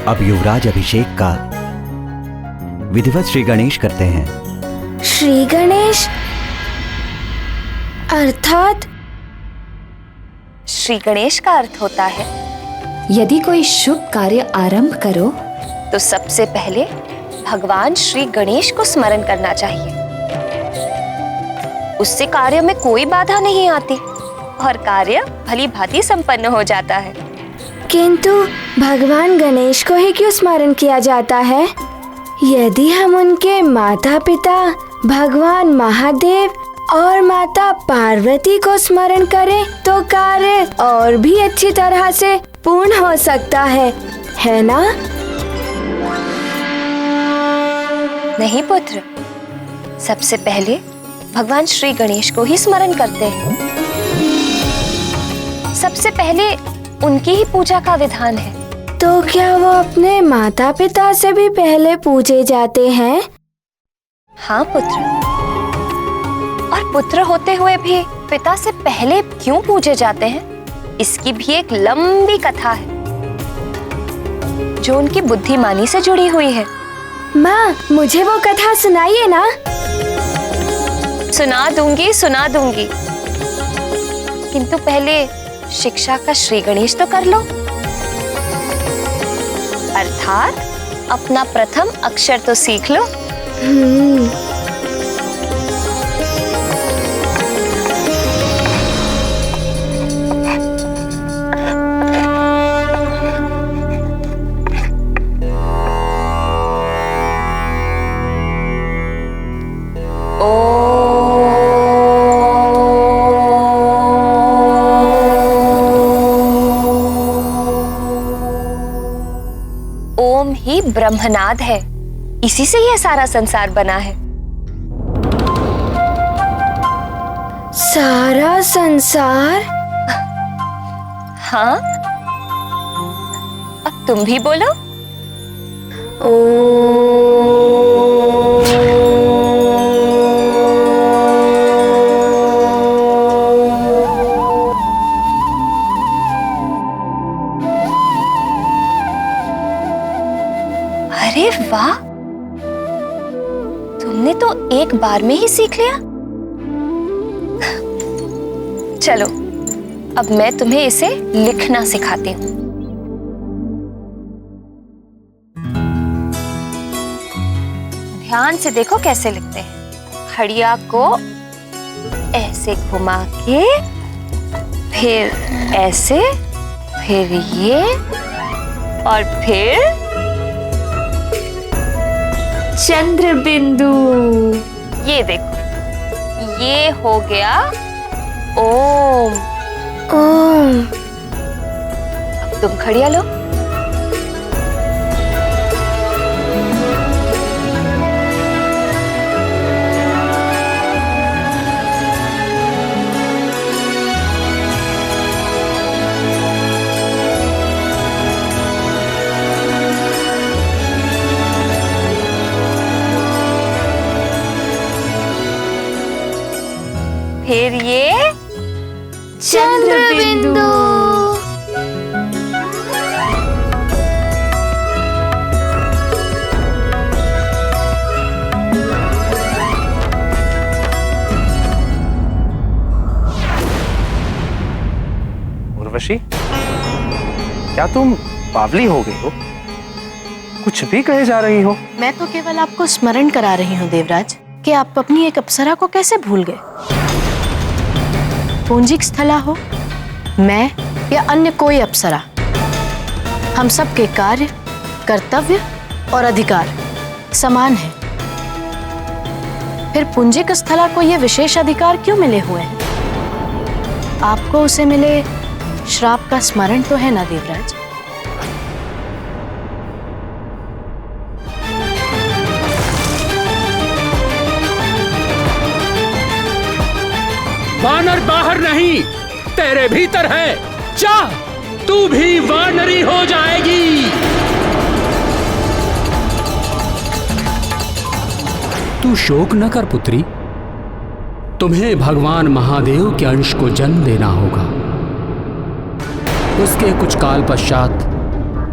अब युवराज अभिषेक का विधिवत श्री गणेश करते हैं। श्री गणेश अर्थात? श्री गणेश का अर्थ होता है, यदि कोई शुभ कार्य आरंभ करो तो सबसे पहले भगवान श्री गणेश को स्मरण करना चाहिए। उससे कार्य में कोई बाधा नहीं आती और कार्य भली भांति संपन्न हो जाता है। किंतु भगवान गणेश को ही क्यों स्मरण किया जाता है? यदि हम उनके माता पिता भगवान महादेव और माता पार्वती को स्मरण करें तो कार्य और भी अच्छी तरह से पूर्ण हो सकता है ना? नहीं पुत्र, सबसे पहले भगवान श्री गणेश को ही स्मरण करते हैं। सबसे पहले उनकी ही पूजा का विधान है। तो क्या वो अपने माता पिता से भी पहले पूजे जाते हैं? हाँ पुत्र, और पुत्र होते हुए भी पिता से पहले क्यों पूजे जाते हैं, इसकी भी एक लंबी कथा है जो उनकी बुद्धिमानी से जुड़ी हुई है। माँ, मुझे वो कथा सुनाइए ना। सुना दूंगी, किंतु पहले शिक्षा का श्री गणेश तो कर लो, अर्थात अपना प्रथम अक्षर तो सीख लो। ओम ही ब्रह्मनाद है, इसी से यह सारा संसार बना है। सारा संसार? हाँ, अब तुम भी बोलो। अरे वाह, तुमने तो एक बार में ही सीख लिया। चलो, अब मैं तुम्हें इसे लिखना सिखाती हूँ। ध्यान से देखो कैसे लिखते हैं। खड़िया को ऐसे घुमा के, फिर ऐसे, फिर ये, और फिर चंद्र बिंदु। ये देखो, ये हो गया ओम। ओम। अब तुम खड़िया लो। फिर ये चंद्र बिंदु। उर्वशी, क्या तुम बावली हो गई हो? कुछ भी कहे जा रही हो। मैं तो केवल आपको स्मरण करा रही हूँ देवराज कि आप अपनी एक अप्सरा को कैसे भूल गए। पूंजिक स्थला हो, मैं या अन्य कोई अप्सरा, हम सब के कार्य, कर्तव्य और अधिकार समान है। फिर पुंजिक स्थला को ये विशेष अधिकार क्यों मिले हुए हैं? आपको उसे मिले श्राप का स्मरण तो है ना देवराज? वानर बाहर नहीं, तेरे भीतर है। जा, तू भी वानरी हो जाएगी। तू शोक न कर पुत्री, तुम्हें भगवान महादेव के अंश को जन्म देना होगा। उसके कुछ काल पश्चात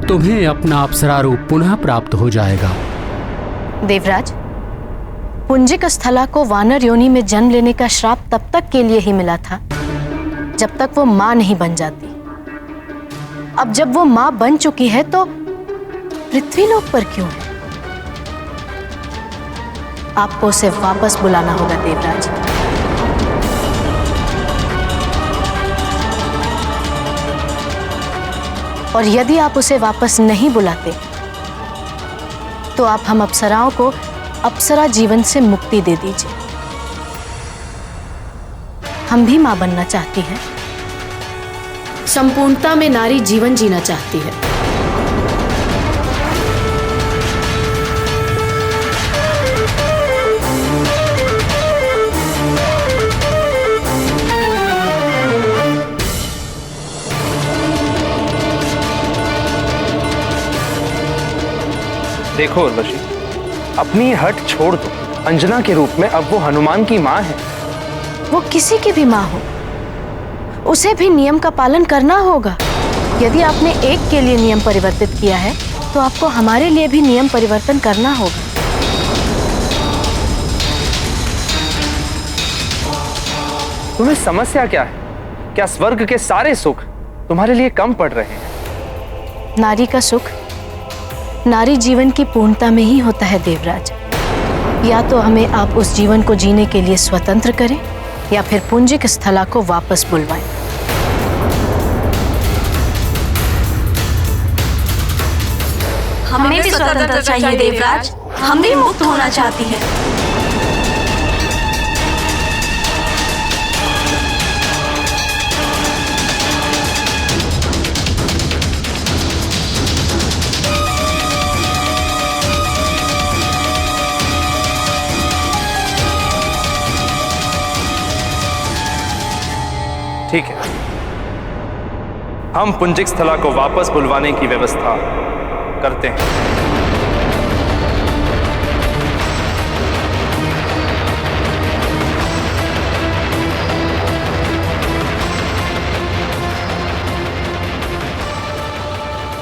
तुम्हें अपना अप्सरा रूप पुनः प्राप्त हो जाएगा। देवराज, पुंजिक स्थला को वानर योनि में जन्म लेने का श्राप तब तक के लिए ही मिला था जब तक वो मां नहीं बन जाती। अब जब वो मां बन चुकी है तो पृथ्वीलोक पर क्यों है? आपको उसे वापस बुलाना होगा देवराज। और यदि आप उसे वापस नहीं बुलाते तो आप हम अप्सराओं को अप्सरा जीवन से मुक्ति दे दीजिए। हम भी मां बनना चाहती हैं, संपूर्णता में नारी जीवन जीना चाहती है। देखो उर्वशी, अपनी हट छोड़ दो। अंजना के रूप में अब वो हनुमान की माँ है। वो किसी की भी माँ हो, उसे भी नियम का पालन करना होगा। यदि आपने एक के लिए नियम परिवर्तित किया है तो आपको हमारे लिए भी नियम परिवर्तन करना होगा। तुम्हें समस्या क्या है? क्या स्वर्ग के सारे सुख तुम्हारे लिए कम पड़ रहे हैं? नारी का सुख नारी जीवन की पूर्णता में ही होता है देवराज। या तो हमें आप उस जीवन को जीने के लिए स्वतंत्र करें या फिर पुंजिक स्थला को वापस बुलवाएं। हमें भी स्वतंत्रता चाहिए देवराज, हम भी मुक्त होना चाहती हैं। ठीक है, हम पुंजिक स्थला को वापस बुलवाने की व्यवस्था करते हैं।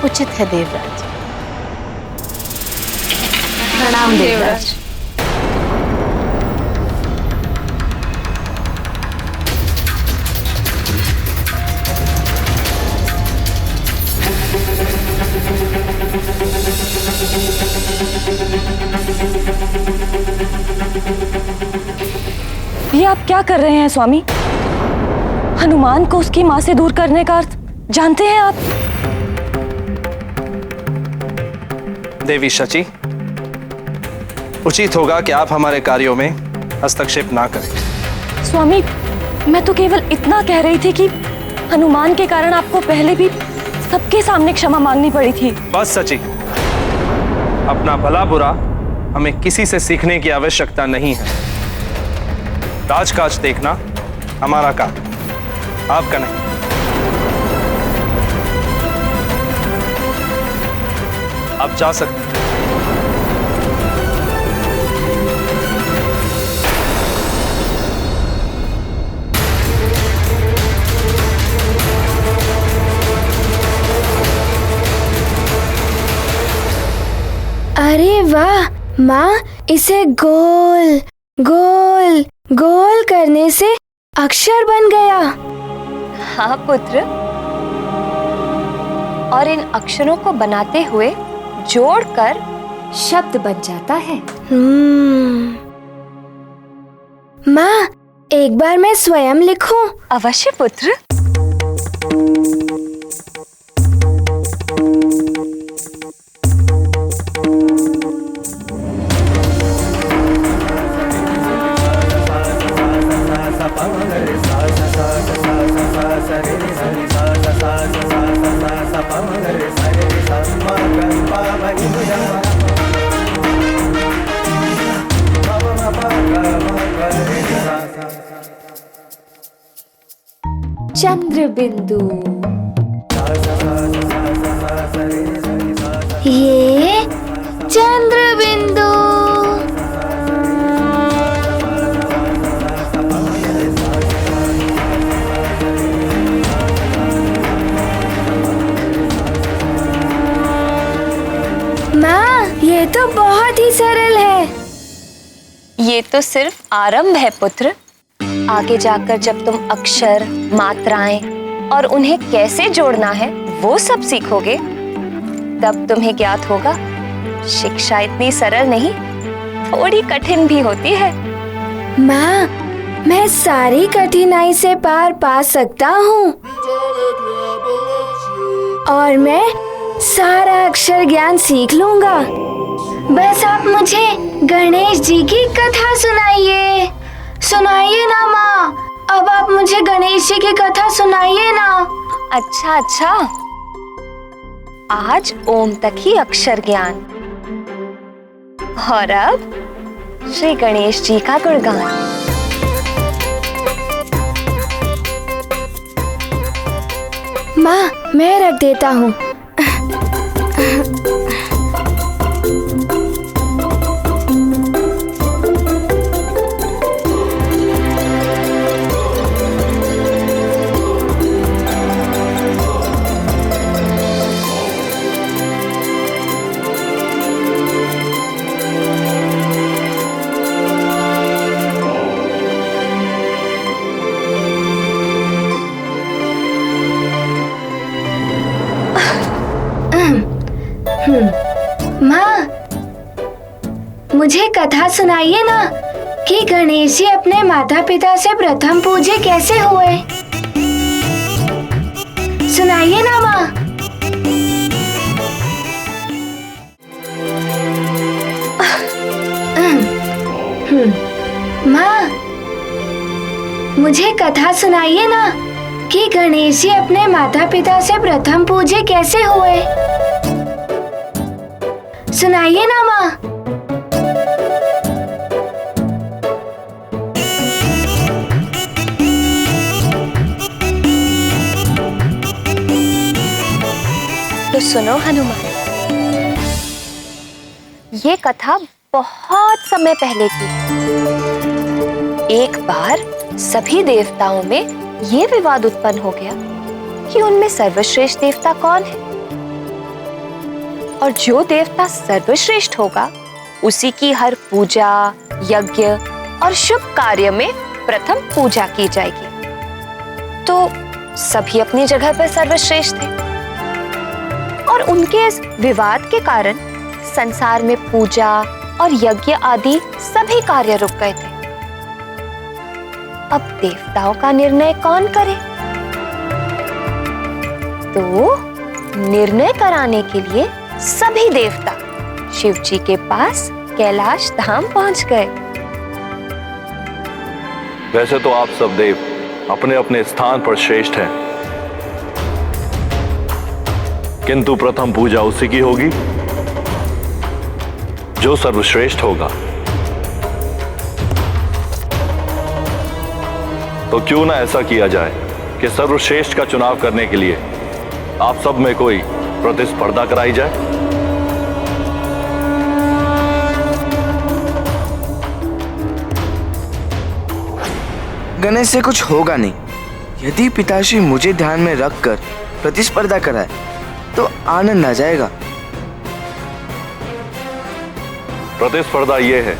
उचित है देवराज। प्रणाम देवराज। ये आप क्या कर रहे हैं स्वामी? हनुमान को उसकी मां से दूर करने का अर्थ जानते हैं आप? देवी शची, उचित होगा कि आप हमारे कार्यों में हस्तक्षेप ना करें। स्वामी, मैं तो केवल इतना कह रही थी कि हनुमान के कारण आपको पहले भी सबके सामने क्षमा मांगनी पड़ी थी। बस सची, अपना भला बुरा हमें किसी से सीखने की आवश्यकता नहीं है। राजकाज देखना हमारा काम, आपका नहीं। आप जा सकते हैं। अरे वाह माँ, इसे गोल गोल गोल करने से अक्षर बन गया। हाँ पुत्र, और इन अक्षरों को बनाते हुए जोड़कर शब्द बन जाता है। माँ, एक बार मैं स्वयं लिखूं? अवश्य पुत्र। चंद्र बिंदु। ये चंद्र बिंदु। माँ, ये तो बहुत ही सरल है। ये तो सिर्फ आरंभ है पुत्र। आगे जाकर जब तुम अक्षर, मात्राएं और उन्हें कैसे जोड़ना है वो सब सीखोगे, तब तुम्हें ज्ञात होगा शिक्षा इतनी सरल नहीं, थोड़ी कठिन भी होती है। माँ, मैं सारी कठिनाई से पार पा सकता हूँ और मैं सारा अक्षर ज्ञान सीख लूंगा। बस आप मुझे गणेश जी की कथा सुनाइए। सुनाइए ना माँ, अब आप मुझे गणेश जी की कथा सुनाइए ना। अच्छा अच्छा, आज ओम तक ही अक्षर ज्ञान, और अब श्री गणेश जी का गुणगान। माँ, मैं रख देता हूँ। मुझे कथा सुनाइए ना कि गणेश जी अपने माता पिता से प्रथम पूजे कैसे हुए। सुनाइए ना माँ। माँ, मुझे कथा सुनाइए ना कि गणेश जी अपने माता पिता से प्रथम पूजे कैसे हुए। सुनाइए ना माँ। तो सुनो हनुमान, ये कथा बहुत समय पहले की है। एक बार सभी देवताओं में ये विवाद उत्पन्न हो गया कि उनमें सर्वश्रेष्ठ देवता कौन है, और जो देवता सर्वश्रेष्ठ होगा उसी की हर पूजा, यज्ञ और शुभ कार्य में प्रथम पूजा की जाएगी। तो सभी अपनी जगह पर सर्वश्रेष्ठ थे और उनके इस विवाद के कारण संसार में पूजा और यज्ञ आदि सभी कार्य रुक गए थे। अब देवताओं का निर्णय कौन करे? तो निर्णय कराने के लिए सभी देवता शिव जी के पास कैलाश धाम पहुंच गए। वैसे तो आप सब देव अपने अपने स्थान पर श्रेष्ठ हैं, किंतु प्रथम पूजा उसी की होगी जो सर्वश्रेष्ठ होगा। तो क्यों ना ऐसा किया जाए कि सर्वश्रेष्ठ का चुनाव करने के लिए आप सब में कोई प्रतिस्पर्धा कराई जाए। गणेश से कुछ होगा नहीं। यदि पिताश्री मुझे ध्यान में रखकर प्रतिस्पर्धा कराए तो आनंद आ जाएगा। प्रतिस्पर्धा यह है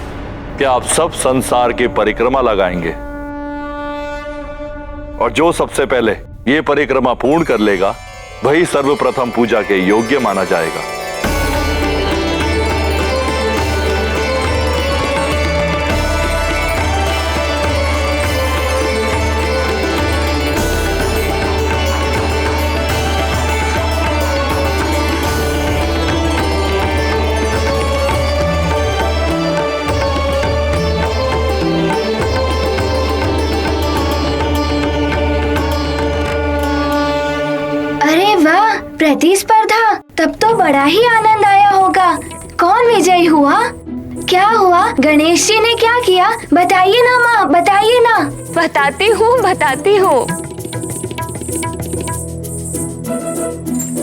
कि आप सब संसार की परिक्रमा लगाएंगे और जो सबसे पहले ये परिक्रमा पूर्ण कर लेगा वही सर्वप्रथम पूजा के योग्य माना जाएगा। प्रतिस्पर्धा, तब तो बड़ा ही आनंद आया होगा। कौन विजयी हुआ? क्या हुआ? गणेश जी ने क्या किया? बताइए ना माँ, बताइए ना। बताती हूँ।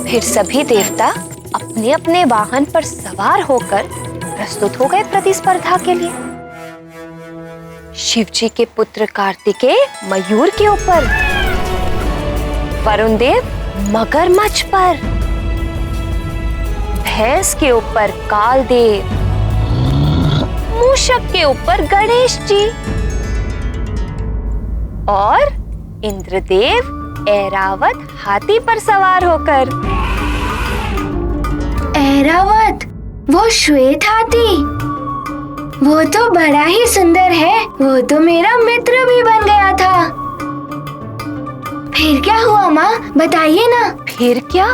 फिर सभी देवता अपने अपने वाहन पर सवार होकर प्रस्तुत हो गए प्रतिस्पर्धा के लिए। शिव जी के पुत्र कार्तिकेय मयूर के ऊपर, वरुण देव मगरमच्छ पर, भैंस के ऊपर कालदेव, मूषक के ऊपर गणेश जी और इंद्रदेव ऐरावत हाथी पर सवार होकर। ऐरावत, वो श्वेत हाथी, वो तो बड़ा ही सुंदर है। वो तो मेरा मित्र भी बन गया था। फिर क्या हुआ माँ, बताइए ना। फिर क्या?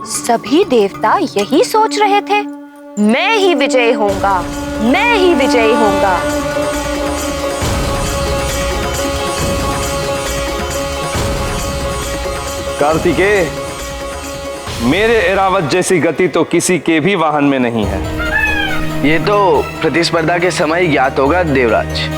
सभी देवता यही सोच रहे थे, मैं ही विजयी होऊंगा, मैं ही विजयी होऊंगा। कार्तिकेय, मेरे ऐरावत जैसी गति तो किसी के भी वाहन में नहीं है। ये तो प्रतिस्पर्धा के समय ज्ञात होगा देवराज।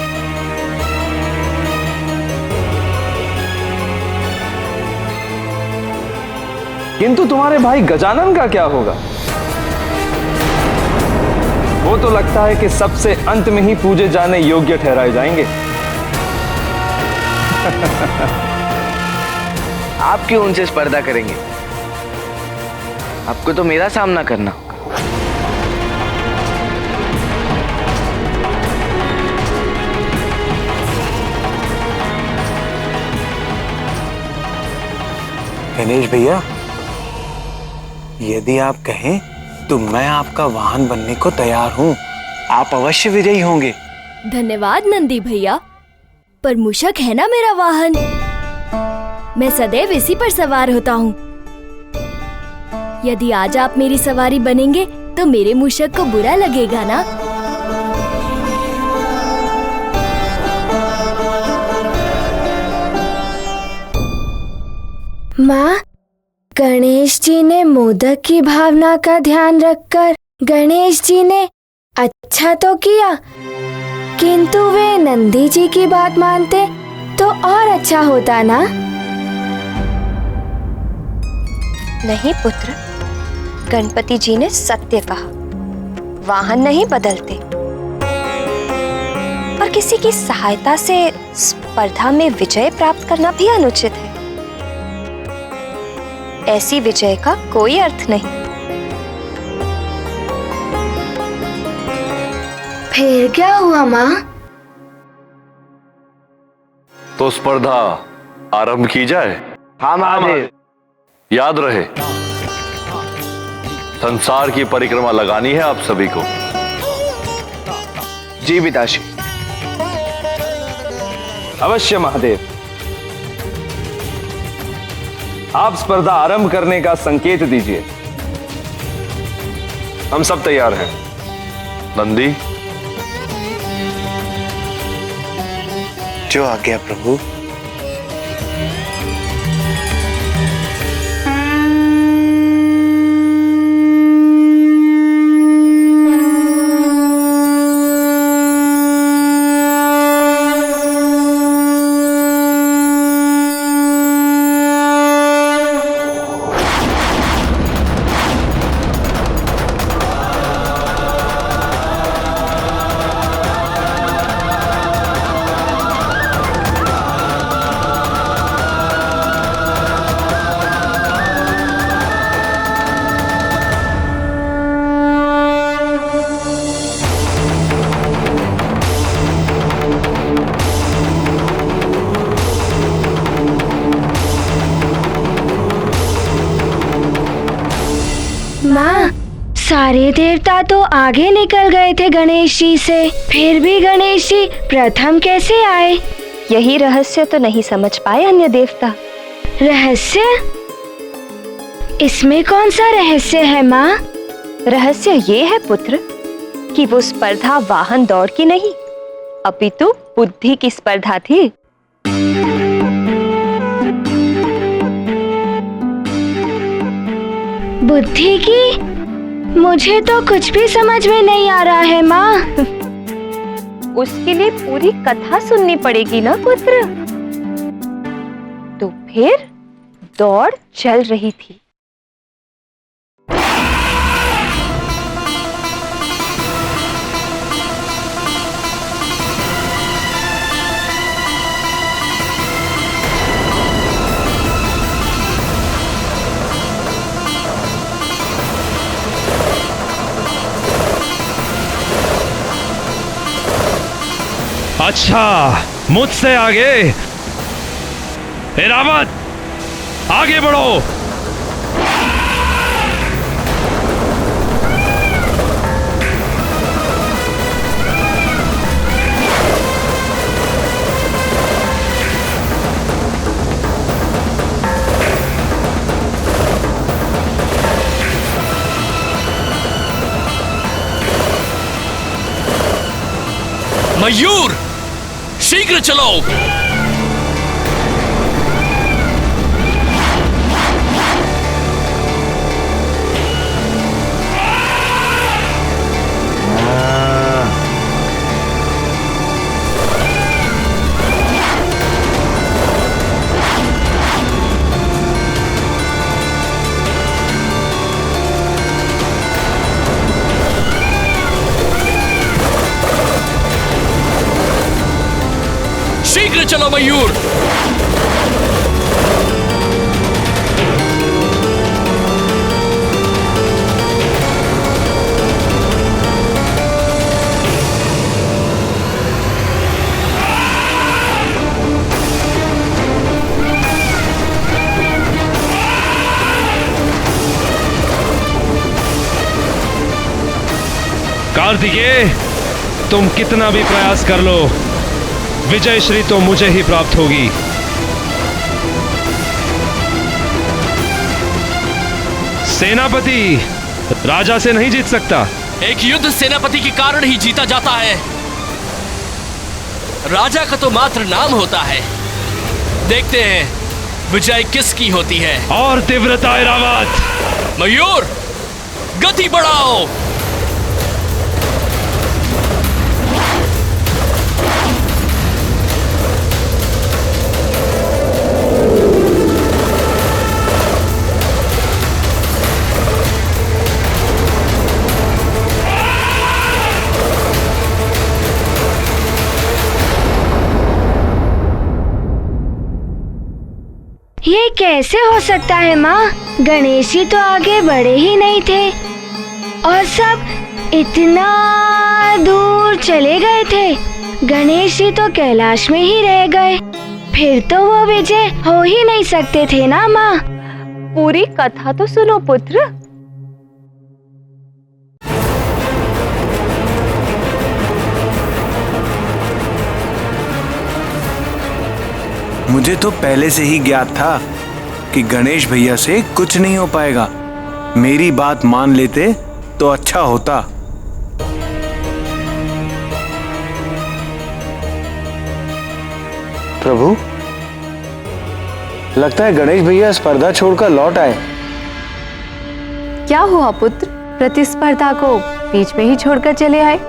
किंतु तुम्हारे भाई गजानन का क्या होगा? वो तो लगता है कि सबसे अंत में ही पूजे जाने योग्य ठहराए जाएंगे। आप क्यों उनसे स्पर्धा करेंगे? आपको तो मेरा सामना करना होगा। गणेश भैया, यदि आप कहें तो मैं आपका वाहन बनने को तैयार हूं। आप अवश्य विजयी होंगे। धन्यवाद नंदी भैया, पर मूषक है ना मेरा वाहन, मैं सदैव इसी पर सवार होता हूँ। यदि आज आप मेरी सवारी बनेंगे तो मेरे मूषक को बुरा लगेगा ना? माँ, गणेश जी ने मोदक की भावना का ध्यान रखकर गणेश जी ने अच्छा तो किया, किंतु वे नंदी जी की बात मानते तो और अच्छा होता ना? नहीं पुत्र, गणपति जी ने सत्य कहा, वाहन नहीं बदलते और किसी की सहायता से स्पर्धा में विजय प्राप्त करना भी अनुचित है। ऐसी विजय का कोई अर्थ नहीं। फिर क्या हुआ माँ? तो स्पर्धा आरंभ की जाए। हाँ महादेव। याद रहे, संसार की परिक्रमा लगानी है आप सभी को। जी पिताश्री। अवश्य महादेव। आप स्पर्धा आरंभ करने का संकेत दीजिए, हम सब तैयार हैं। नंदी। जो आज्ञा प्रभु। माँ, सारे देवता तो आगे निकल गए थे गणेश जी से, फिर भी गणेश जी प्रथम कैसे आए? यही रहस्य तो नहीं समझ पाए अन्य देवता। रहस्य? इसमें कौन सा रहस्य है माँ? रहस्य ये है पुत्र कि वो स्पर्धा वाहन दौड़ की नहीं, अपितु बुद्धि की स्पर्धा थी। बुद्धि की? मुझे तो कुछ भी समझ में नहीं आ रहा है माँ। उसके लिए पूरी कथा सुननी पड़ेगी ना पुत्र। तो फिर दौड़ चल रही थी। अच्छा, मुझसे आगे। रावण, आगे बढ़ो। मयूर, शीघ्र चलो। शीघ्र चलो मयूर। कार्तिकेय, तुम कितना भी प्रयास कर लो, विजय श्री तो मुझे ही प्राप्त होगी। सेनापति राजा से नहीं जीत सकता। एक युद्ध सेनापति के कारण ही जीता जाता है। राजा का तो मात्र नाम होता है। देखते हैं विजय किसकी होती है। और तीव्रता ऐरावत। मयूर, गति बढ़ाओ। ये कैसे हो सकता है माँ? गणेश जी तो आगे बढ़े ही नहीं थे और सब इतना दूर चले गए थे। गणेश जी तो कैलाश में ही रह गए। फिर तो वो विजय हो ही नहीं सकते थे ना माँ? पूरी कथा तो सुनो पुत्र। मुझे तो पहले से ही ज्ञात था कि गणेश भैया से कुछ नहीं हो पाएगा। मेरी बात मान लेते तो अच्छा होता। प्रभु, लगता है गणेश भैया स्पर्धा छोड़कर लौट आए। क्या हुआ पुत्र? प्रतिस्पर्धा को बीच में ही छोड़कर चले आए?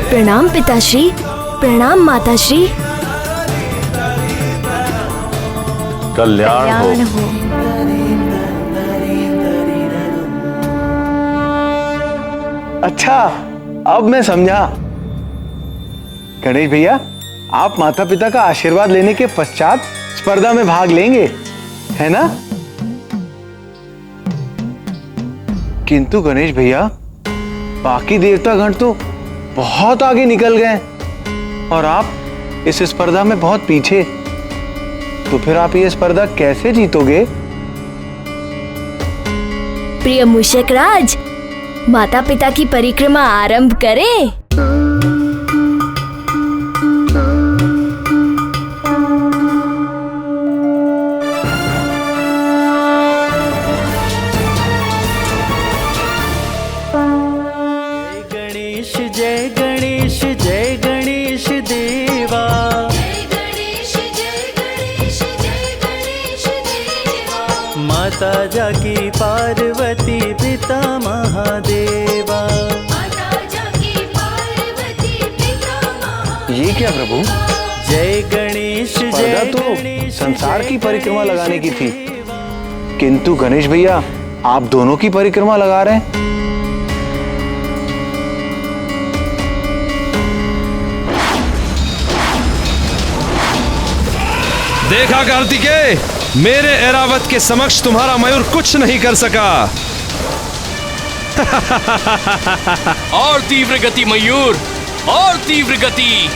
प्रणाम पिताश्री, प्रणाम माताश्री। कल्याण हो। अच्छा, अब मैं समझा। गणेश भैया, आप माता पिता का आशीर्वाद लेने के पश्चात स्पर्धा में भाग लेंगे, है ना? किंतु गणेश भैया, बाकी देवतागण तो बहुत आगे निकल गए और आप इस स्पर्धा में बहुत पीछे। तो फिर आप ये स्पर्धा कैसे जीतोगे? प्रिय मूषक राज, माता पिता की परिक्रमा आरंभ करें। माता जाकी पार्वती पिता महादेवा। ये क्या प्रभु? जय गणेश स्पर्धा तो संसार की परिक्रमा लगाने की थी, किंतु गणेश भैया आप दोनों की परिक्रमा लगा रहे हैं। देखा कार्तिकेय, मेरे ऐरावत के समक्ष तुम्हारा मयूर कुछ नहीं कर सका। और तीव्र गति मयूर, और तीव्र गति।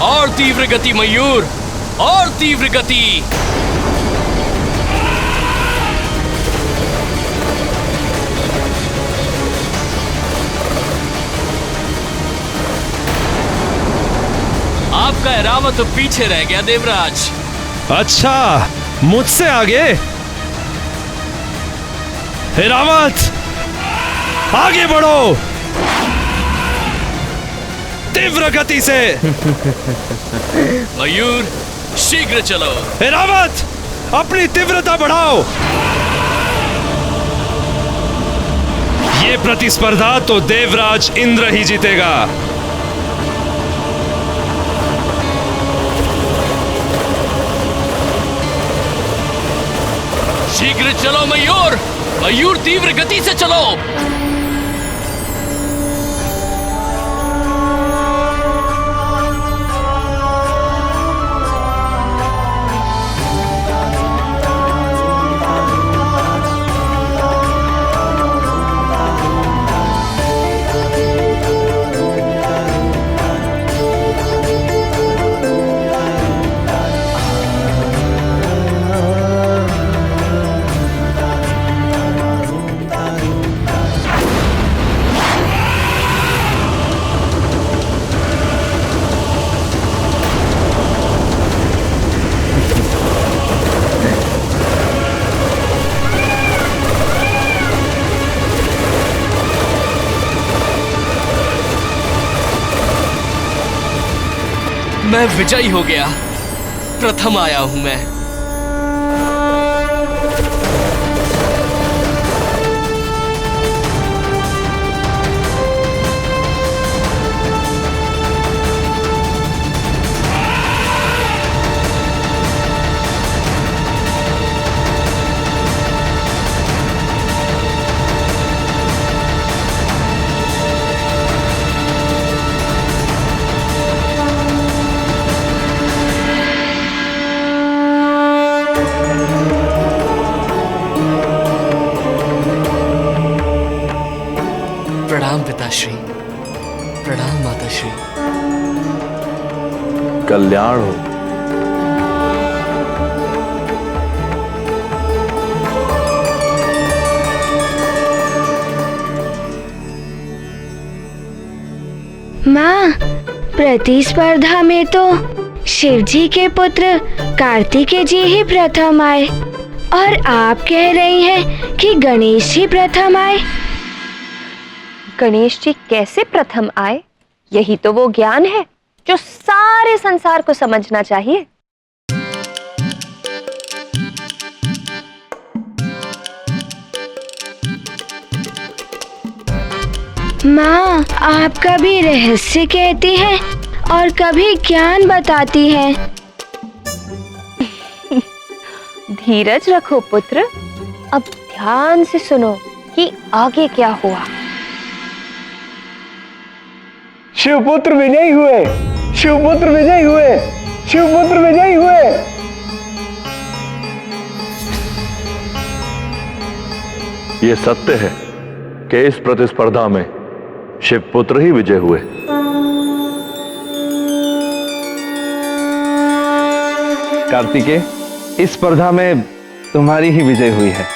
और तीव्र गति मयूर, और तीव्र गति। आपका ऐरावत तो पीछे रह गया देवराज। अच्छा, मुझसे आगे? ऐरावत, आगे बढ़ो। तीव्र गति से। मयूर शीघ्र चलो। रावत अपनी तीव्रता बढ़ाओ। ये प्रतिस्पर्धा तो देवराज इंद्र ही जीतेगा। शीघ्र चलो मयूर, मयूर तीव्र गति से चलो। मैं विजयी हो गया, प्रथम आया हूं मैं। प्रणाम पिताश्री, प्रणाम माताश्री। कल्याण हो। माँ, प्रतिस्पर्धा में तो शिवजी के पुत्र कार्तिकेय जी ही प्रथम आए और आप कह रही हैं कि गणेश जी प्रथम आए। गणेश जी कैसे प्रथम आए? यही तो वो ज्ञान है जो सारे संसार को समझना चाहिए। माँ, आप कभी रहस्य कहती हैं और कभी ज्ञान बताती हैं। धीरज रखो पुत्र, अब ध्यान से सुनो कि आगे क्या हुआ। शिवपुत्र विजयी हुए, शिवपुत्र विजयी हुए, शिवपुत्र विजयी हुए। ये सत्य है कि इस प्रतिस्पर्धा में शिवपुत्र ही विजय हुए। कार्तिकेय, इस स्पर्धा में तुम्हारी ही विजय हुई है।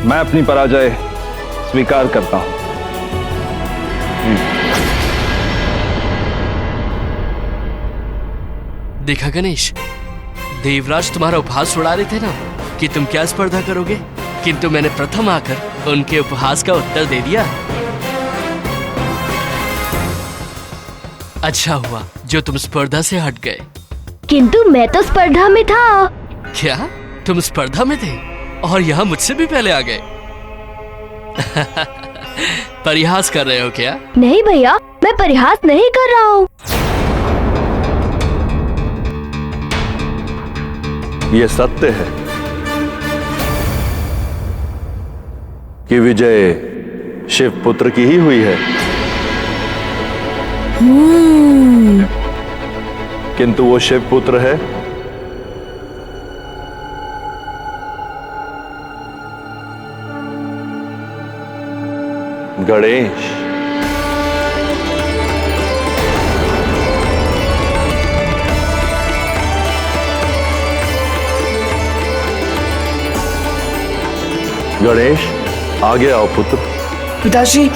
मैं अपनी पराजय स्वीकार करता हूं। देखा गणेश, देवराज तुम्हारा उपहास उड़ा रहे थे ना कि तुम क्या स्पर्धा करोगे, किंतु मैंने प्रथम आकर उनके उपहास का उत्तर दे दिया। अच्छा हुआ जो तुम स्पर्धा से हट गए। किंतु मैं तो स्पर्धा में था। क्या तुम स्पर्धा में थे और यहाँ मुझसे भी पहले आ गए? परिहास कर रहे हो क्या? नहीं भैया, मैं परिहास नहीं कर रहा हूँ। ये सत्य है कि विजय शिवपुत्र की ही हुई है, किंतु वो शिवपुत्र है गणेश। गणेश, आगे आओ पुत्र। पिताश्री,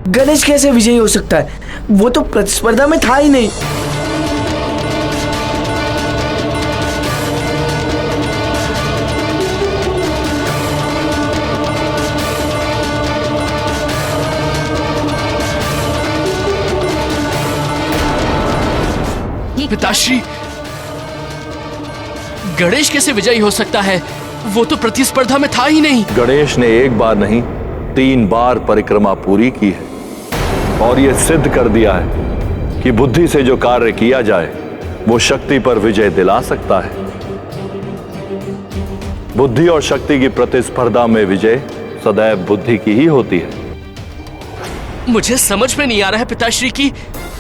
गणेश कैसे विजयी हो सकता है? वो तो प्रतिस्पर्धा में था ही नहीं। पिताश्री, गणेश कैसे विजयी हो सकता है? वो तो प्रतिस्पर्धा में था ही नहीं। गणेश ने एक बार नहीं 3 बार परिक्रमा पूरी की है और यह सिद्ध कर दिया है कि बुद्धि से जो कार्य किया जाए वो शक्ति पर विजय दिला सकता है। बुद्धि और शक्ति की प्रतिस्पर्धा में विजय सदैव बुद्धि की ही होती है। मुझे समझ में नहीं आ रहा है पिताश्री की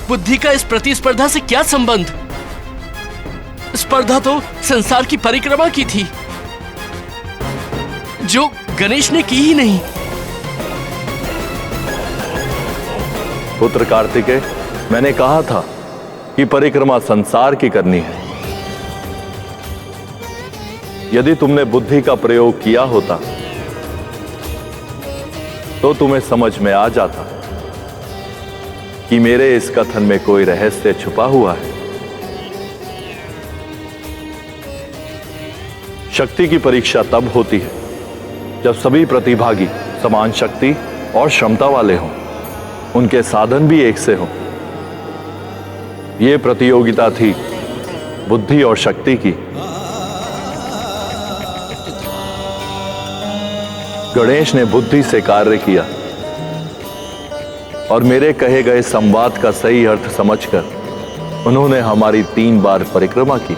बुद्धि का इस प्रतिस्पर्धा से क्या संबंध? स्पर्धा तो संसार की परिक्रमा की थी, जो गणेश ने की ही नहीं। पुत्र कार्तिकेय, मैंने कहा था कि परिक्रमा संसार की करनी है। यदि तुमने बुद्धि का प्रयोग किया होता तो तुम्हें समझ में आ जाता कि मेरे इस कथन में कोई रहस्य छुपा हुआ है। शक्ति की परीक्षा तब होती है जब सभी प्रतिभागी समान शक्ति और क्षमता वाले हों, उनके साधन भी एक से हों। यह प्रतियोगिता थी बुद्धि और शक्ति की। गणेश ने बुद्धि से कार्य किया और मेरे कहे गए संवाद का सही अर्थ समझकर उन्होंने हमारी 3 बार परिक्रमा की।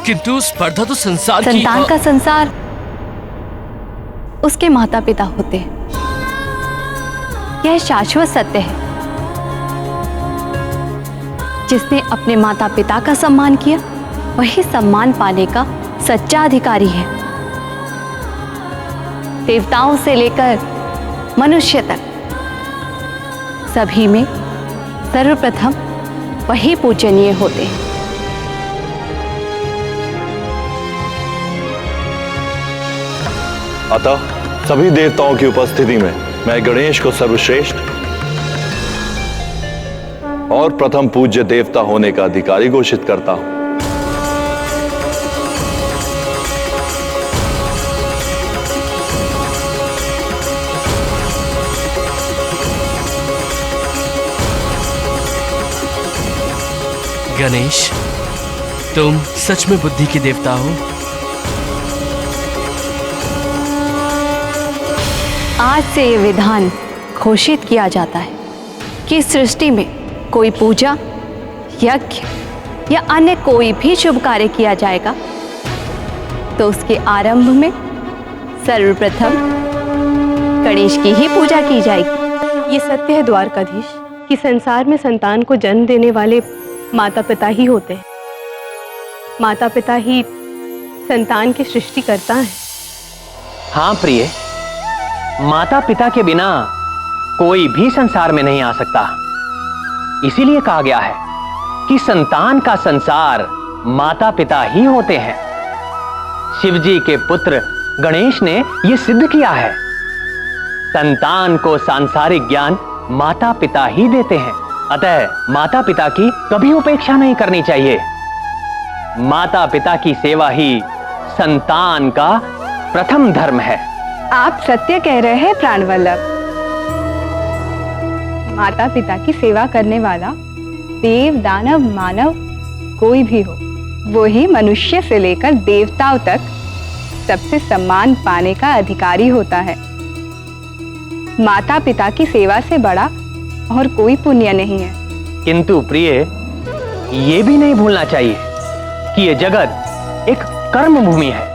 किंतु स्पर्धा तो संसार की। संतान का संसार उसके माता पिता होते हैं, यह शाश्वत सत्य है। जिसने अपने माता पिता का सम्मान किया वही सम्मान पाने का सच्चा अधिकारी है। देवताओं से लेकर मनुष्य तक सभी में सर्वप्रथम वही पूजनीय होते हैं। अतः सभी देवताओं की उपस्थिति में मैं गणेश को सर्वश्रेष्ठ और प्रथम पूज्य देवता होने का अधिकारी घोषित करता हूं। गणेश, तुम सच में बुद्धि के देवता हो। आज से ये विधान घोषित किया जाता है कि सृष्टि में कोई पूजा, यज्ञ या अन्य कोई भी शुभ कार्य किया जाएगा तो उसके आरंभ में सर्वप्रथम गणेश की ही पूजा की जाएगी। ये सत्य है द्वारकाधीश कि संसार में संतान को जन्म देने वाले माता पिता ही होते हैं। माता पिता ही संतान की सृष्टि करता है। हाँ प्रिय, माता पिता के बिना कोई भी संसार में नहीं आ सकता। इसीलिए कहा गया है कि संतान का संसार माता पिता ही होते हैं। शिवजी के पुत्र गणेश ने यह सिद्ध किया है। संतान को सांसारिक ज्ञान माता पिता ही देते हैं, अतः माता पिता की कभी उपेक्षा नहीं करनी चाहिए। माता पिता की सेवा ही संतान का प्रथम धर्म है। आप सत्य कह रहे हैं प्राणवल्लभ। माता पिता की सेवा करने वाला देव, दानव, मानव कोई भी हो, वो ही मनुष्य से लेकर देवताओं तक सबसे सम्मान पाने का अधिकारी होता है। माता पिता की सेवा से बड़ा और कोई पुण्य नहीं है। किंतु प्रिय, ये भी नहीं भूलना चाहिए कि यह जगत एक कर्म भूमि है।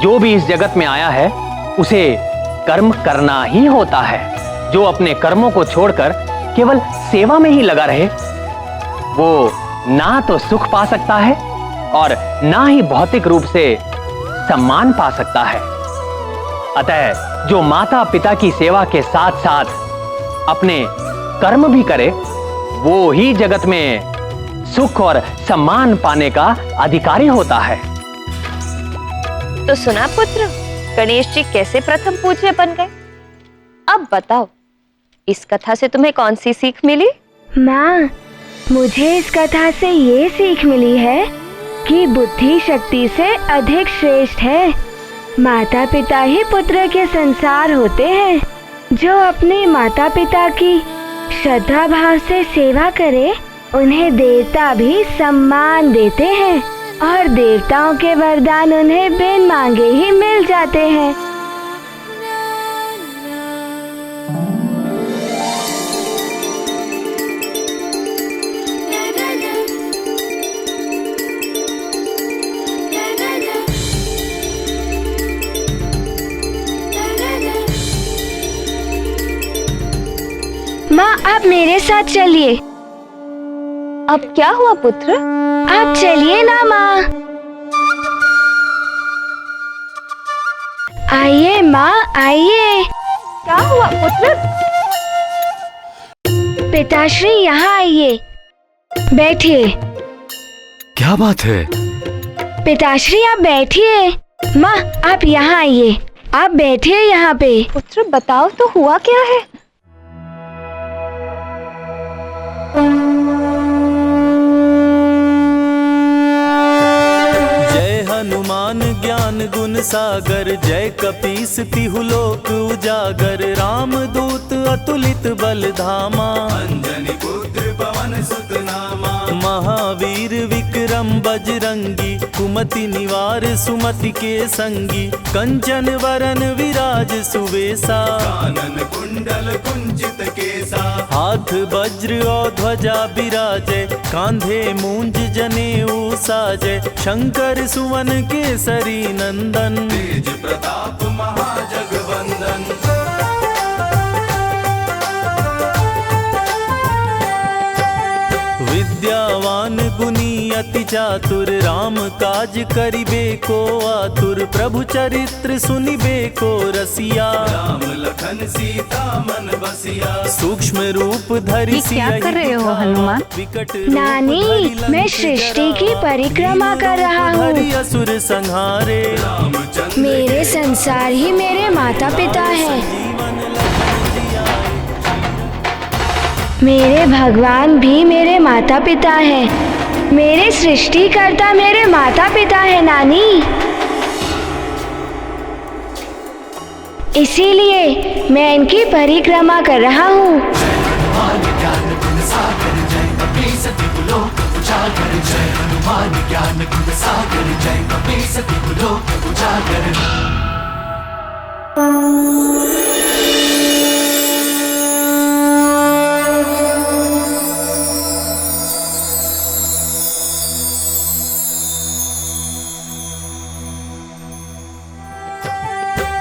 जो भी इस जगत में आया है उसे कर्म करना ही होता है। जो अपने कर्मों को छोड़कर केवल सेवा में ही लगा रहे, वो ना तो सुख पा सकता है और ना ही भौतिक रूप से सम्मान पा सकता है। अतः जो माता पिता की सेवा के साथ साथ अपने कर्म भी करे, वो ही जगत में सुख और सम्मान पाने का अधिकारी होता है। तो सुना पुत्र, गणेश जी कैसे प्रथम पूज्य बन गए। अब बताओ, इस कथा से तुम्हें कौन सी सीख मिली? माँ, मुझे इस कथा से ये सीख मिली है कि बुद्धि शक्ति से अधिक श्रेष्ठ है। माता पिता ही पुत्र के संसार होते हैं। जो अपने माता पिता की श्रद्धा भाव से सेवा करे उन्हें देवता भी सम्मान देते हैं और देवताओं के वरदान उन्हें बिन मांगे ही मिल जाते हैं। माँ, आप मेरे साथ चलिए। अब क्या हुआ पुत्र? आप चलिए ना माँ। आइए माँ, आइए। क्या हुआ पुत्र? पिताश्री यहाँ आइए, बैठिए। क्या बात है? पिताश्री आप बैठिए। माँ, आप यहाँ आइए, आप बैठिए यहाँ पे। पुत्र बताओ तो हुआ क्या है? जय हनुमान ज्ञान गुण सागर, जय कपीस तिहु लोक उजागर, राम दूत अतुलित बल धामा, अंजनी पुत्र पवन सुत नामा, महावीर विक्रम बजरंगी, कुमति निवार सुमति के संगी, कंचन वरन विराज सुवेसा, कानन कुंडल कुंचित केसा, हाथ वज्र और ध्वजा बिराजे, कांधे मूंज जनेऊ साजे, शंकर सुवन केसरी नंदन, तेज प्रताप महाजगवंदन। विद्यावान गुणी अति चातुर, राम काज करिबे को आतुर, प्रभु चरित्र सुनिबे को रसिया, राम लखन सीता मन बसिया, सूक्ष्म रूप धरि क्या कर रहे हो हनुमान? नानी, मैं सृष्टि की परिक्रमा कर रहा हूँ। असुर संहारे, मेरे संसार ही मेरे माता पिता हैं। मेरे भगवान भी मेरे माता पिता हैं। मेरे सृष्टिकर्ता मेरे माता पिता हैं नानी। इसीलिए मैं इनकी परिक्रमा कर रहा हूँ।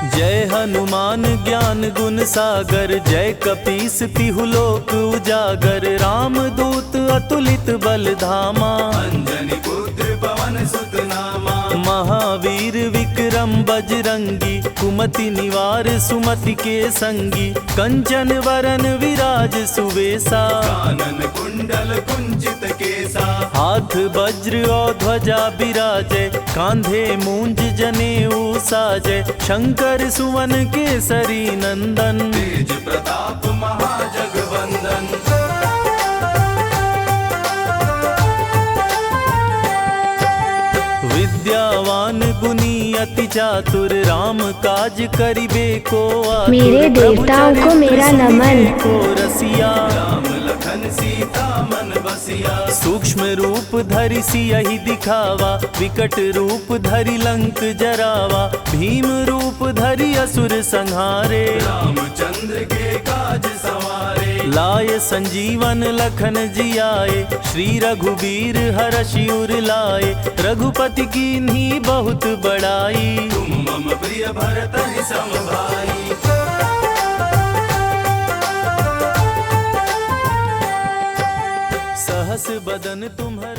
जय हनुमान ज्ञान गुण सागर, जय कपीस तिहु लोक उजागर, राम दूत अतुलित बल धामा, अंजनी पुत्र पवन सुत नामा, महावीर विक्रम बजरंगी, कुमति निवार सुमति के संगी, कंचन वरन विराज सुवेसा, कानन कुंडल कुंचित केसा, हाथ वज्र और ध्वजा बिराजे, कांधे मूंज जनेऊ साजे, शंकर सुवन केसरी नंदन, तेज प्रताप महाजगवंदन। विद्यावान गुणी अति चातुर, राम काज करिबे को आतुर, मेरे देवताओं को मेरा नमन। को रसिया, राम लखन सीता मन बसिया, सूक्ष्म रूप धरि सियहि दिखावा, विकट रूप धरि लंक जरावा, भीम रूप धरि असुर संहारे, रामचंद्र के काज सवारे, लाय संजीवन लखन जियाए, श्री रघुबीर हरषि उर लाए, रघुपति कीन्ही बहुत बड़ाई, तुम मम प्रिय भरतहि सम भाई। सहस बदन तुम्हारा